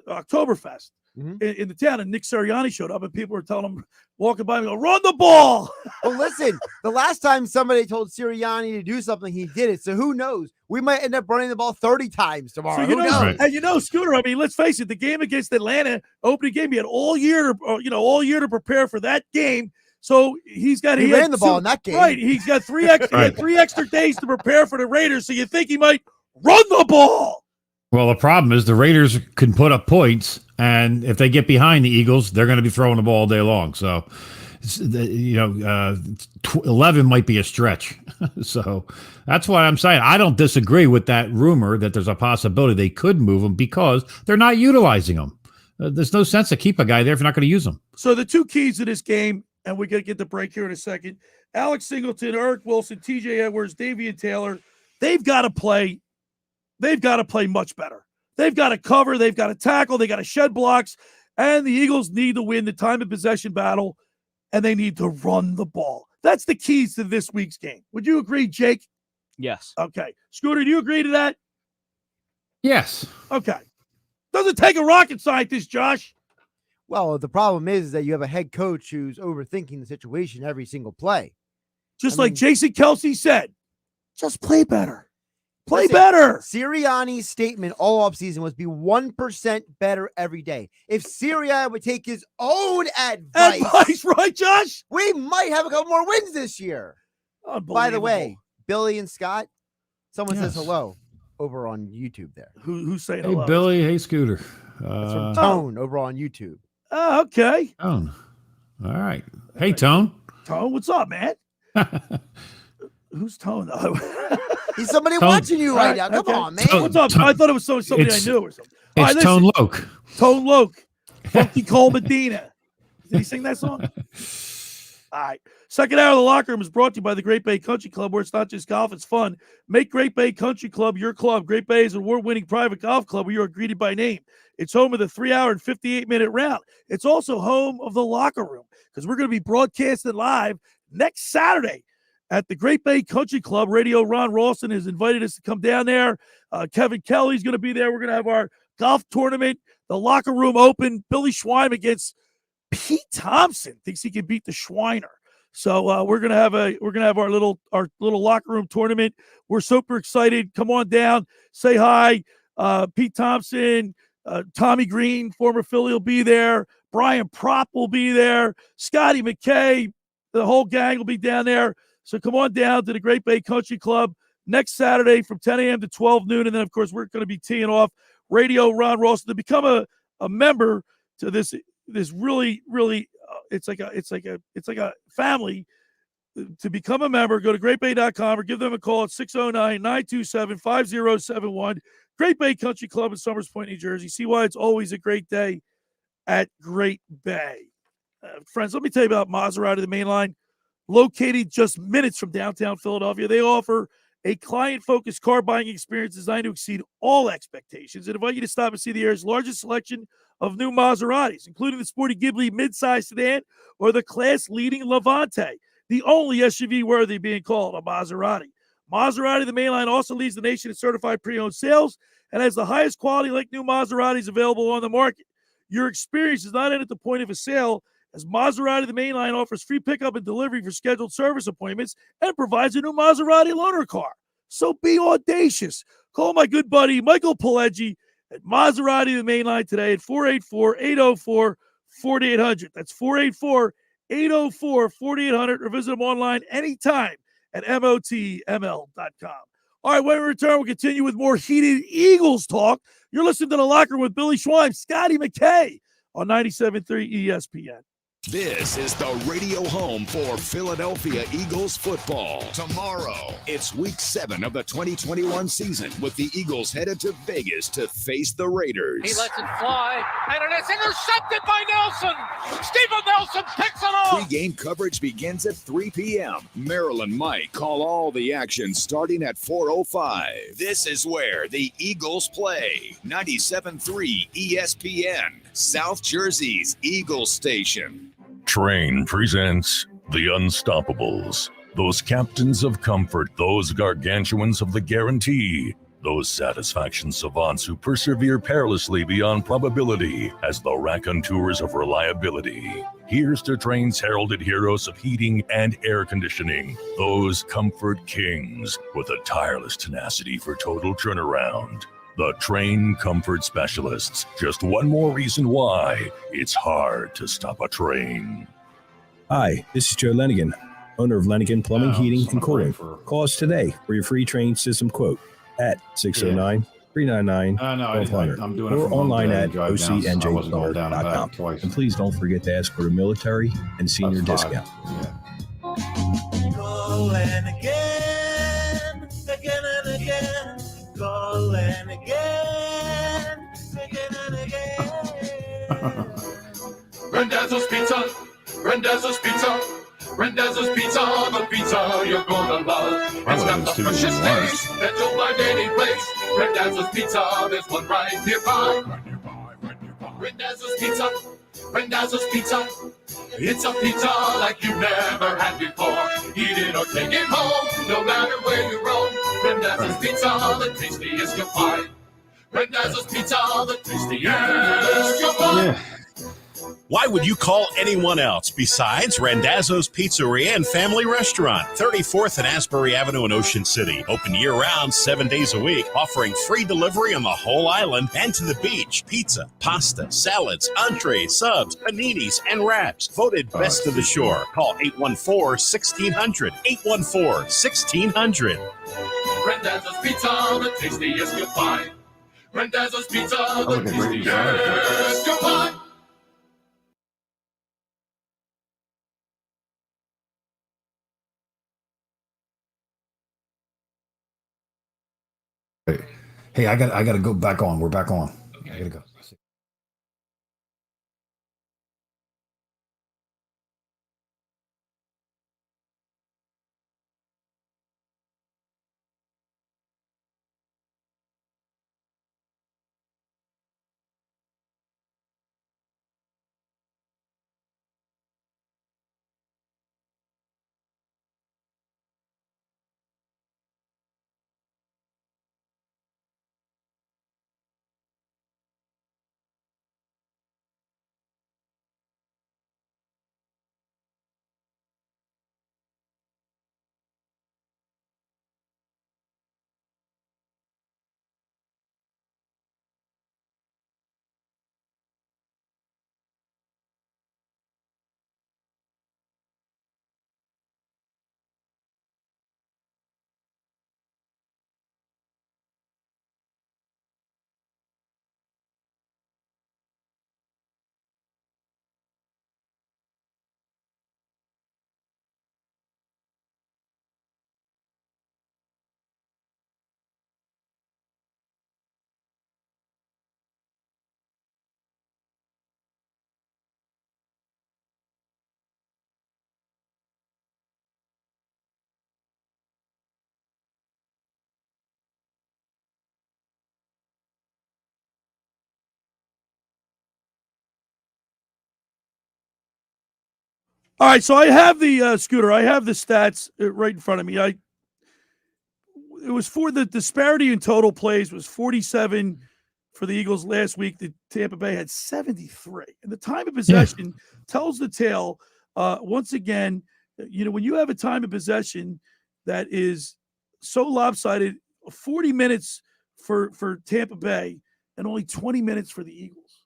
Oktoberfest in the town, and Nick Sirianni showed up, and people were telling him, walking by me, go, run the ball. Well, listen, the last time somebody told Sirianni to do something, he did it. So who knows? We might end up running the ball 30 times tomorrow. So who knows? And Scooter, I mean, let's face it, the game against Atlanta, opening game, he had all year to prepare for that game. So he ran the ball in that game. Right. He's got 3 extra, he had 3 extra days to prepare for the Raiders. So you think he might run the ball. Well, the problem is the Raiders can put up points, and if they get behind the Eagles, they're going to be throwing the ball all day long. So, 11 might be a stretch. So that's why I'm saying I don't disagree with that rumor that there's a possibility they could move him because they're not utilizing him. There's no sense to keep a guy there if you're not going to use him. So the 2 keys to this game, and we're going to get the break here in a second. Alex Singleton, Eric Wilson, TJ Edwards, Davian Taylor, they've got to play. They've got to play much better. They've got to cover. They've got to tackle. They got to shed blocks. And the Eagles need to win the time of possession battle, and they need to run the ball. That's the keys to this week's game. Would you agree, Jake? Yes. Okay. Scooter, do you agree to that? Yes. Okay. Doesn't take a rocket scientist, Josh. Well, the problem is that you have a head coach who's overthinking the situation every single play. Just like Jason Kelsey said, just play better. Play better. Sirianni's statement all offseason was be 1% better every day. If Sirianni would take his own advice, right, Josh? We might have a couple more wins this year. By the way, Billy and Scott, someone says hello over on YouTube there. Who's saying Hey, hello? Billy. Hey, Scooter. That's from Tone over on YouTube. Oh, okay. Tone. All right. Hey, Tone. Tone, what's up, man? Who's Tone? He's somebody Tone. watching you right now. Come on, man. What's up? I thought it was somebody I knew or something. All It's right, Tone listen. Loke. Tone Loke. Funky Cole Medina. Did he sing that song? All right. Second hour of the locker room is brought to you by the Great Bay Country Club, where it's not just golf, it's fun. Make Great Bay Country Club your club. Great Bay is an award-winning private golf club where you are greeted by name. It's home of the 3-hour and 58-minute round. It's also home of the locker room because we're going to be broadcasting live next Saturday at the Great Bay Country Club. Radio Ron Rawson has invited us to come down there. Kevin Kelly's going to be there. We're going to have our golf tournament, the locker room open. Billy Schweim against Pete Thompson thinks he can beat the Schweiner. So we're gonna have our little locker room tournament. We're super excited. Come on down, say hi. Pete Thompson, Tommy Green, former Philly, will be there. Brian Propp will be there. Scotty McKay, the whole gang will be down there. So come on down to the Great Bay Country Club next Saturday from 10 a.m. to 12 noon. And then, of course, we're going to be teeing off Radio Ron Rawson to become a member to this really, really, it's like a family. To become a member, go to greatbay.com or give them a call at 609-927-5071. Great Bay Country Club in Summers Point, New Jersey. See why it's always a great day at Great Bay. Friends, let me tell you about Maserati, the main line. Located just minutes from downtown Philadelphia, they offer a client-focused car buying experience designed to exceed all expectations and invite you to stop and see the area's largest selection of new Maseratis, including the sporty Ghibli midsize sedan or the class-leading Levante, the only SUV worthy being called a Maserati. Maserati, the main line, also leads the nation in certified pre-owned sales and has the highest quality like new Maseratis available on the market. Your experience is not end at the point of a sale, as Maserati, the main line, offers free pickup and delivery for scheduled service appointments and provides a new Maserati loaner car. So be audacious. Call my good buddy Michael Pileggi at Maserati, the main line, today at 484-804-4800. That's 484-804-4800, or visit them online anytime at motml.com. All right, when we return, we'll continue with more heated Eagles talk. You're listening to The Locker Room with Billy Schweim, Scotty McKay on 97.3 ESPN. This is the radio home for Philadelphia Eagles football. Tomorrow, it's week 7 of the 2021 season with the Eagles headed to Vegas to face the Raiders. He lets it fly, and it is intercepted by Nelson. Stephen Nelson picks it off. Pre-game coverage begins at 3 p.m. Maryland Mike call all the action starting at 4:05. This is where the Eagles play. 97.3 ESPN, South Jersey's Eagles station. Train presents The Unstoppables. Those captains of comfort, those gargantuans of the guarantee, those satisfaction savants who persevere perilously beyond probability as the raconteurs of reliability. Here's to Train's heralded heroes of heating and air conditioning, those comfort kings with a tireless tenacity for total turnaround. The Train Comfort Specialists. Just one more reason why it's hard to stop a train. Hi, this is Joe Lenigan, owner of Lenigan Plumbing, Heating, and Cooling. Call us today for your free train system quote at 609-399-1200 I'm doing it or from online home at today, drive down, so I wasn't going down and back ocnj.com. twice. And please don't forget to ask for a military and senior discount. Calling again, again and again. Calling again, again and again. Randazzo's Pizza, Randazzo's Pizza, Randazzo's Pizza, the pizza you're gonna love. It's got the freshest taste that you'll find any place. Randazzo's Pizza, there's one right nearby. Randazzo's Pizza, Randazzo's Pizza. It's a pizza like you've never had before. Eat it or take it home, no matter where you roam. Randazzo's Pizza, the tastiest you'll find. Randazzo's Pizza, the tastiest you'll find. Why would you call anyone else besides Randazzo's Pizzeria and Family Restaurant, 34th and Asbury Avenue in Ocean City. Open year-round, 7 days a week, offering free delivery on the whole island and to the beach. Pizza, pasta, salads, entrees, subs, paninis, and wraps. Voted best of the shore. Call 814-1600. 814-1600. Randazzo's Pizza, the tastiest you'll find. Randazzo's Pizza, the tastiest you'll find. Hey, I got to go back on. We're back on. I got to go. All right, so I have the Scooter. I have the stats right in front of me. It was for the disparity in total plays was 47 for the Eagles last week. The Tampa Bay had 73, and the time of possession tells the tale. Once again, when you have a time of possession that is so lopsided, 40 minutes for Tampa Bay and only 20 minutes for the Eagles.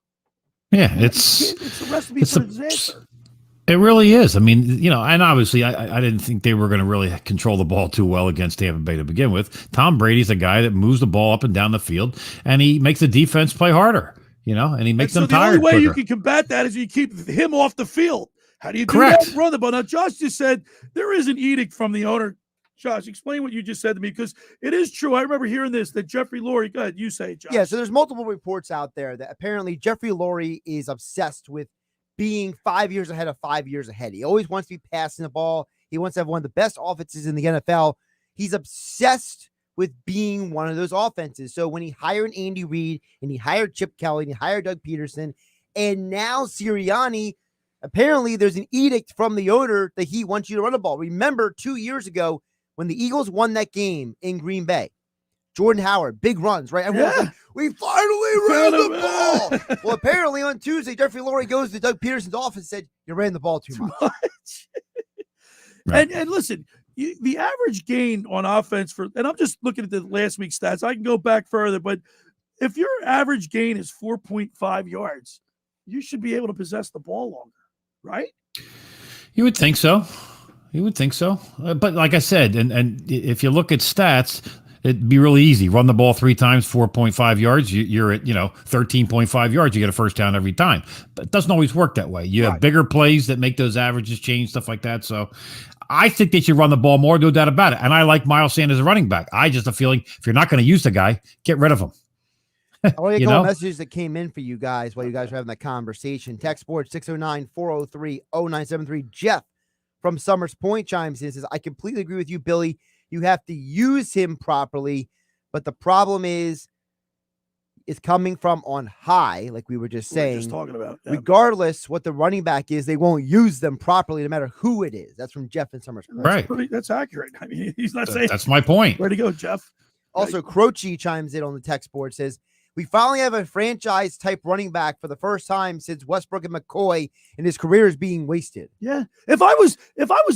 Yeah, it's a recipe for disaster. It really is. I mean, and obviously I didn't think they were going to really control the ball too well against Tampa Bay to begin with. Tom Brady's a guy that moves the ball up and down the field, and he makes the defense play harder, and he makes them tired. The only way quicker. you can combat that is you keep him off the field. How do you do Correct. that? Run the ball. Now, Josh just said there is an edict from the owner. Josh, explain what you just said to me, because it is true. I remember hearing this, that Jeffrey Lurie, go ahead, you say it, Josh. Yeah, so there's multiple reports out there that apparently Jeffrey Lurie is obsessed with being 5 years ahead of 5 years ahead. He always wants to be passing the ball. He wants to have one of the best offenses in the NFL. He's obsessed with being one of those offenses. So when he hired Andy Reid and he hired Chip Kelly and he hired Doug Peterson and now Sirianni, apparently there's an edict from the owner that he wants you to run the ball. Remember 2 years ago when the Eagles won that game in Green Bay, Jordan Howard, big runs, right? Everyone was like, we finally ran the ball. Well, apparently on Tuesday, Jeffrey Lurie goes to Doug Peterson's office and said, you ran the ball too much. And listen, the average gain on offense and I'm just looking at the last week's stats. I can go back further, but if your average gain is 4.5 yards, you should be able to possess the ball longer, right? You would think so. But like I said, and if you look at stats, it'd be really easy. Run the ball 3 times, 4.5 yards. You're at 13.5 yards. You get a first down every time. But it doesn't always work that way. You have bigger plays that make those averages change, stuff like that. So I think they should run the ball more, no doubt about it. And I like Miles Sanders as a running back. I just have a feeling if you're not going to use the guy, get rid of him. I want to get a messages that came in for you guys while you guys were having that conversation. Text Sports 609-403-0973. Jeff from Summers Point chimes in and says, I completely agree with you, Billy. You have to use him properly, but the problem is it's coming from on high, like we were just saying. Just talking about. Yeah. Regardless what the running back is, they won't use them properly no matter who it is. That's from Jeff in Summers Point. Right. That's accurate. I mean, he's not saying. That's my point. Where to go, Jeff? Also, Croce chimes in on the text board, says, we finally have a franchise type running back for the first time since Westbrook and McCoy, and his career is being wasted. Yeah. If I was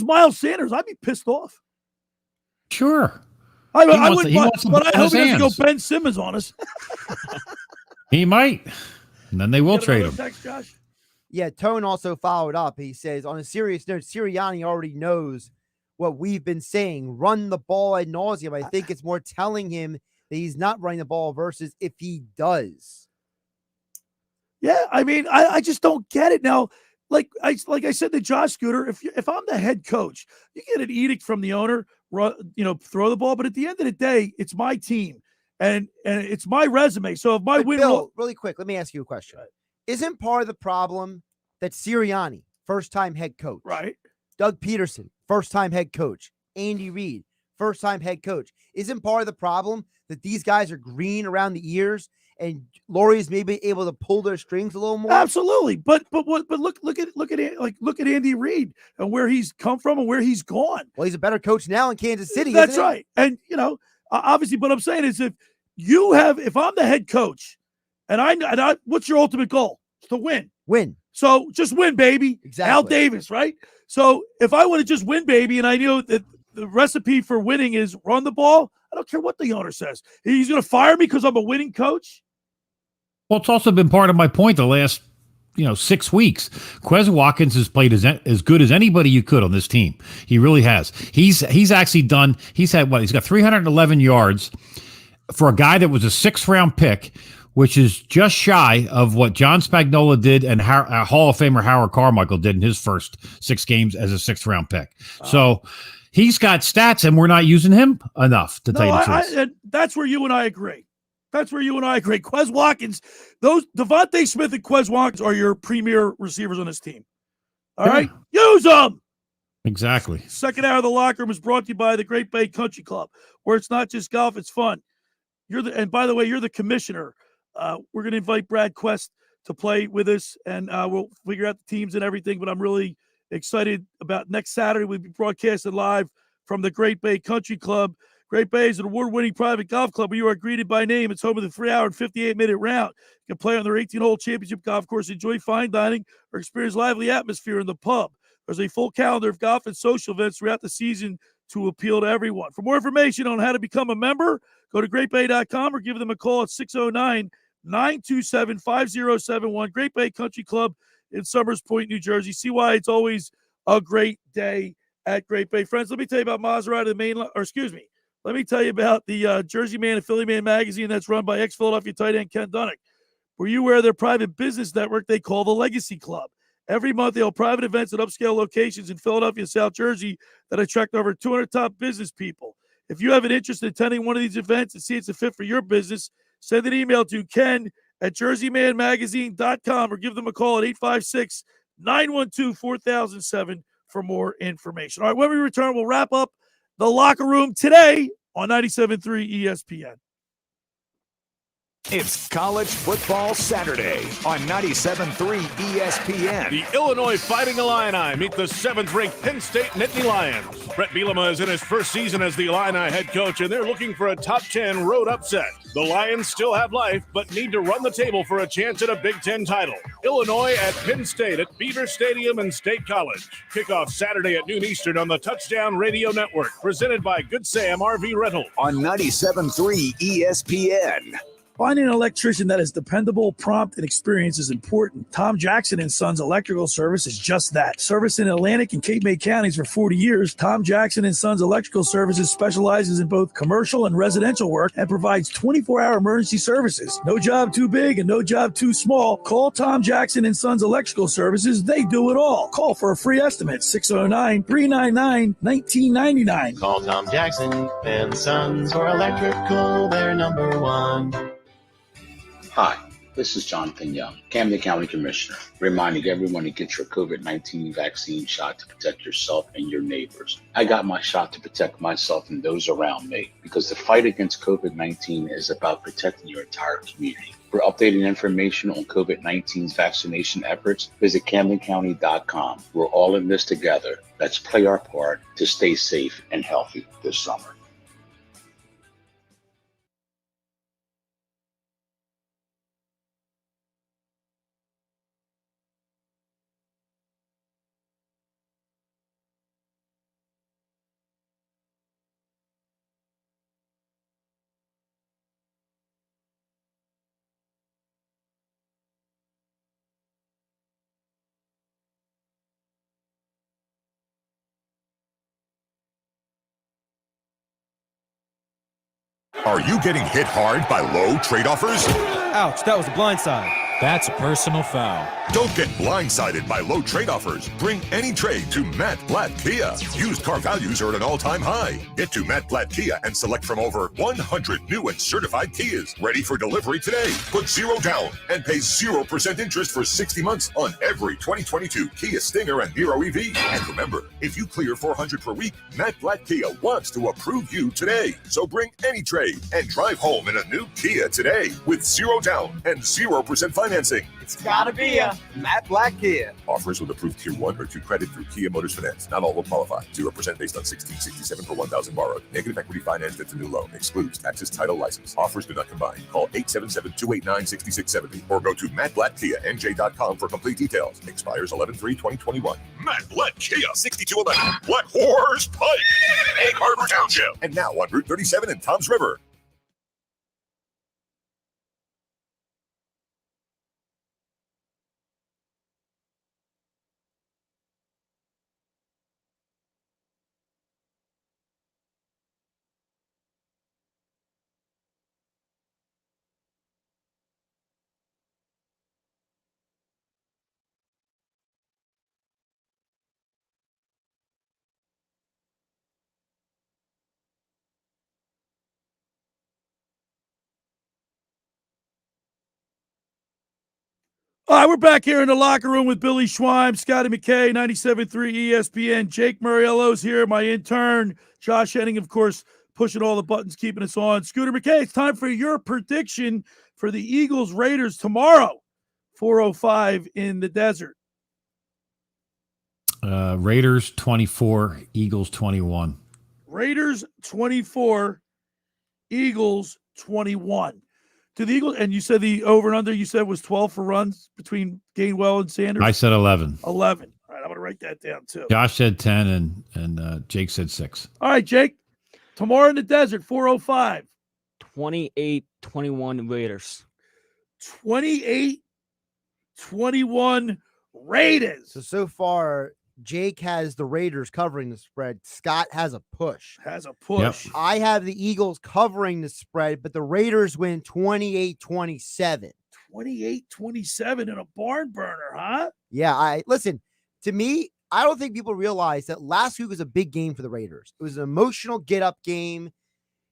Miles Sanders, I'd be pissed off. Sure. I would, but I hope he doesn't go Ben Simmons on us. He might. And then they will trade him. Text, Josh? Yeah, Tone also followed up. He says, on a serious note, Sirianni already knows what we've been saying. Run the ball ad nauseum. I think it's more telling him that he's not running the ball versus if he does. Yeah, I mean, I just don't get it now. Like I said to Josh Scooter, if I'm the head coach, you get an edict from the owner, throw the ball. But at the end of the day, it's my team and it's my resume. So if my win, Bill, really quick, let me ask you a question. Isn't part of the problem that Sirianni, first-time head coach, right? Doug Peterson, first-time head coach, Andy Reid, first-time head coach, isn't part of the problem that these guys are green around the ears and Lurie is maybe able to pull their strings a little more? Absolutely. But look at Andy Reid and where he's come from and where he's gone. Well, he's a better coach now in Kansas City. That's right. And obviously, but I'm saying is if I'm the head coach and I what's your ultimate goal? It's to win. Win. So just win, baby. Exactly. Al Davis, right? So if I want to just win, baby, and I know that the recipe for winning is run the ball, I don't care what the owner says. He's going to fire me because I'm a winning coach. Well, it's also been part of my point the last, 6 weeks. Quez Watkins has played as good as anybody you could on this team. He really has. He's actually done. He's got 311 yards for a guy that was a 6th-round pick, which is just shy of what John Spagnuolo did and Hall of Famer Howard Carmichael did in his first 6 games as a 6th-round pick. So he's got stats, and we're not using him enough, to tell you the truth. That's where you and I agree. Quez Watkins, those Devontae Smith and Quez Watkins are your premier receivers on this team. All right? Use them. Exactly. Second hour of the locker room is brought to you by the Great Bay Country Club, where it's not just golf, it's fun. And by the way, you're the commissioner. We're going to invite Brad Quest to play with us, and we'll figure out the teams and everything, but I'm really excited about next Saturday. We'll be broadcasting live from the Great Bay Country Club. Great Bay is an award-winning private golf club where you are greeted by name. It's home of the 3-hour and 58-minute round. You can play on their 18-hole championship golf course, enjoy fine dining, or experience lively atmosphere in the pub. There's a full calendar of golf and social events throughout the season to appeal to everyone. For more information on how to become a member, go to greatbay.com or give them a call at 609-927-5071. Great Bay Country Club in Summers Point, New Jersey. See why it's always a great day at Great Bay. Friends, let me tell you about Maserati, let me tell you about the Jersey Man and Philly Man magazine that's run by ex-Philadelphia tight end Ken Dunnick. Were you aware of their private business network they call the Legacy Club? Every month, they hold private events at upscale locations in Philadelphia and South Jersey that attract over 200 top business people. If you have an interest in attending one of these events and see it's a fit for your business, send an email to ken@jerseymanmagazine.com or give them a call at 856-912-4007 for more information. All right, when we return, we'll wrap up the locker room today on 97.3 ESPN. It's College Football Saturday on 97.3 ESPN. The Illinois Fighting Illini meet the 7th-ranked Penn State Nittany Lions. Brett Bielema is in his first season as the Illini head coach, and they're looking for a top 10 road upset. The Lions still have life, but need to run the table for a chance at a Big Ten title. Illinois at Penn State at Beaver Stadium and State College. Kickoff Saturday at noon Eastern on the Touchdown Radio Network, presented by Good Sam RV Rental. On 97.3 ESPN. Finding an electrician that is dependable, prompt, and experienced is important. Tom Jackson & Sons Electrical Service is just that. Service in Atlantic and Cape May counties for 40 years, Tom Jackson & Sons Electrical Services specializes in both commercial and residential work and provides 24-hour emergency services. No job too big and no job too small. Call Tom Jackson & Sons Electrical Services. They do it all. Call for a free estimate, 609-399-1999. Call Tom Jackson and Sons for electrical, they're number one. Hi, this is Jonathan Young, Camden County Commissioner, reminding everyone to get your COVID-19 vaccine shot to protect yourself and your neighbors. I got my shot to protect myself and those around me because the fight against COVID-19 is about protecting your entire community. For updated information on COVID-19's vaccination efforts, visit CamdenCounty.com. We're all in this together. Let's play our part to stay safe and healthy this summer. Are you getting hit hard by low trade offers? Ouch, that was a blindside. That's a personal foul. Don't get blindsided by low trade offers. Bring any trade to Matt Blatt Kia. Used car values are at an all-time high. Get to Matt Blatt Kia and select from over 100 new and certified Kias ready for delivery today. Put zero down and pay 0% interest for 60 months on every 2022 Kia Stinger and Niro EV. And remember, if you clear $400 per week, Matt Blatt Kia wants to approve you today. So bring any trade and drive home in a new Kia today with zero down and 0% financing. It's gotta be a Matt Blatt Kia. Offers with approved Tier 1 or 2 credit through Kia Motors Finance. Not all will qualify. 0% based on 1667 per 1,000 borrowed. Negative equity finance that's a new loan. Excludes taxes, title, license. Offers do not combine. Call 877-289-6670 or go to mattblattkianj.com for complete details. Expires 11/3/2021. Matt Blatt Kia, 6211 Black Horse Pike, Egg Harbor Township. And now on Route 37 in Toms River. All right, we're back here in the locker room with Billy Schweim, Scotty McKay, 97.3 ESPN. Jake Muriello's here, my intern. Josh Henning, of course, pushing all the buttons, keeping us on. Scooter McKay, it's time for your prediction for the Eagles-Raiders tomorrow, 4:05 in the desert. Raiders 24, Eagles 21. Raiders 24, Eagles 21. To the Eagles, and you said the over and under you said was 12 for runs between Gainwell and Sanders? I said 11. 11. All right, I'm going to write that down too. Josh said 10, and Jake said 6. All right, Jake. Tomorrow in the desert, 4:05. 28-21 Raiders. 28-21 Raiders. So far, Jake has the Raiders covering the spread. Scott has a push. Yep. I have the Eagles covering the spread, but the Raiders win 28-27. 28-27 in a barn burner, huh? Yeah, listen, to me, I don't think people realize that last week was a big game for the Raiders. It was an emotional get-up game.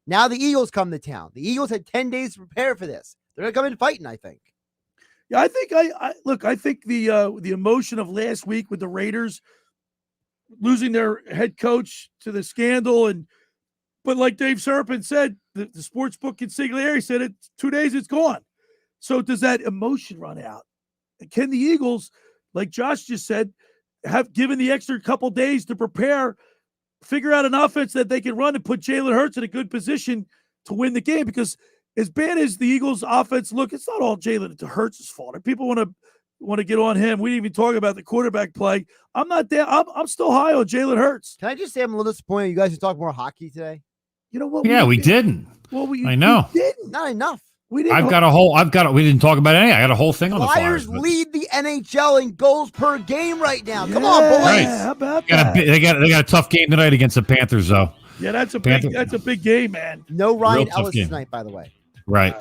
Now the Eagles come to town. The Eagles had 10 days to prepare for this. They're going to come in fighting, I think. Yeah, I think I think the emotion of last week with the Raiders losing their head coach to the scandal, but like Dave Sharapan said, the sports book Consigliere said it 2 days it's gone. So does that emotion run out? Can the Eagles, like Josh just said, have given the extra couple days to prepare, figure out an offense that they can run and put Jalen Hurts in a good position to win the game? Because as bad as the Eagles' offense look, it's not all Jalen Hurts' fault. If people want to get on him, we didn't even talk about the quarterback play. I'm not there. I'm still high on Jalen Hurts. Can I just say I'm a little disappointed you guys should talk more hockey today? You know what? Yeah, we didn't. Well, I know. We didn't. Not enough. We didn't. We didn't talk about any. I got a whole thing on the Flyers Flyers. But lead the NHL in goals per game right now. Come on, boys. Right. How about they got a tough game tonight against the Panthers, though. Yeah, that's a big game, man. No Ryan tough Ellis game. tonight, by the way. Right.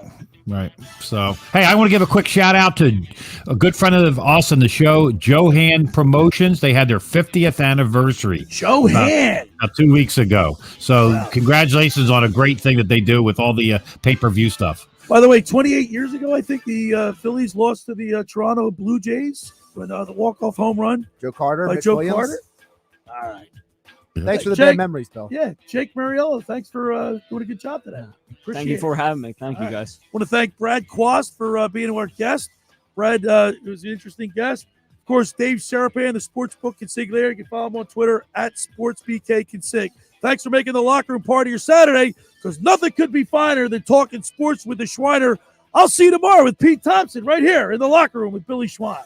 So, hey, I want to give a quick shout out to a good friend of us on the show, Johan Promotions. They had their 50th anniversary. Johan. About 2 weeks ago. So, Congratulations on a great thing that they do with all the pay-per-view stuff. By the way, 28 years ago, I think the Phillies lost to the Toronto Blue Jays when the walk-off home run. Joe Carter. By Mitch Joe Williams. Carter. All right. Thanks for the Jake, bad memories, Bill. Yeah, Jake Mariello, thanks for doing a good job today. Thank you for having me. Thank you, guys. I want to thank Brad Quast for being our guest. Brad was an interesting guest. Of course, Dave Sharapan, the Sportsbook Consigliere. You can follow him on Twitter at SportsBKConsig. Thanks for making the locker room part of your Saturday, because nothing could be finer than talking sports with the Schweiner. I'll see you tomorrow with Pete Thompson right here in the locker room with Billy Schweim.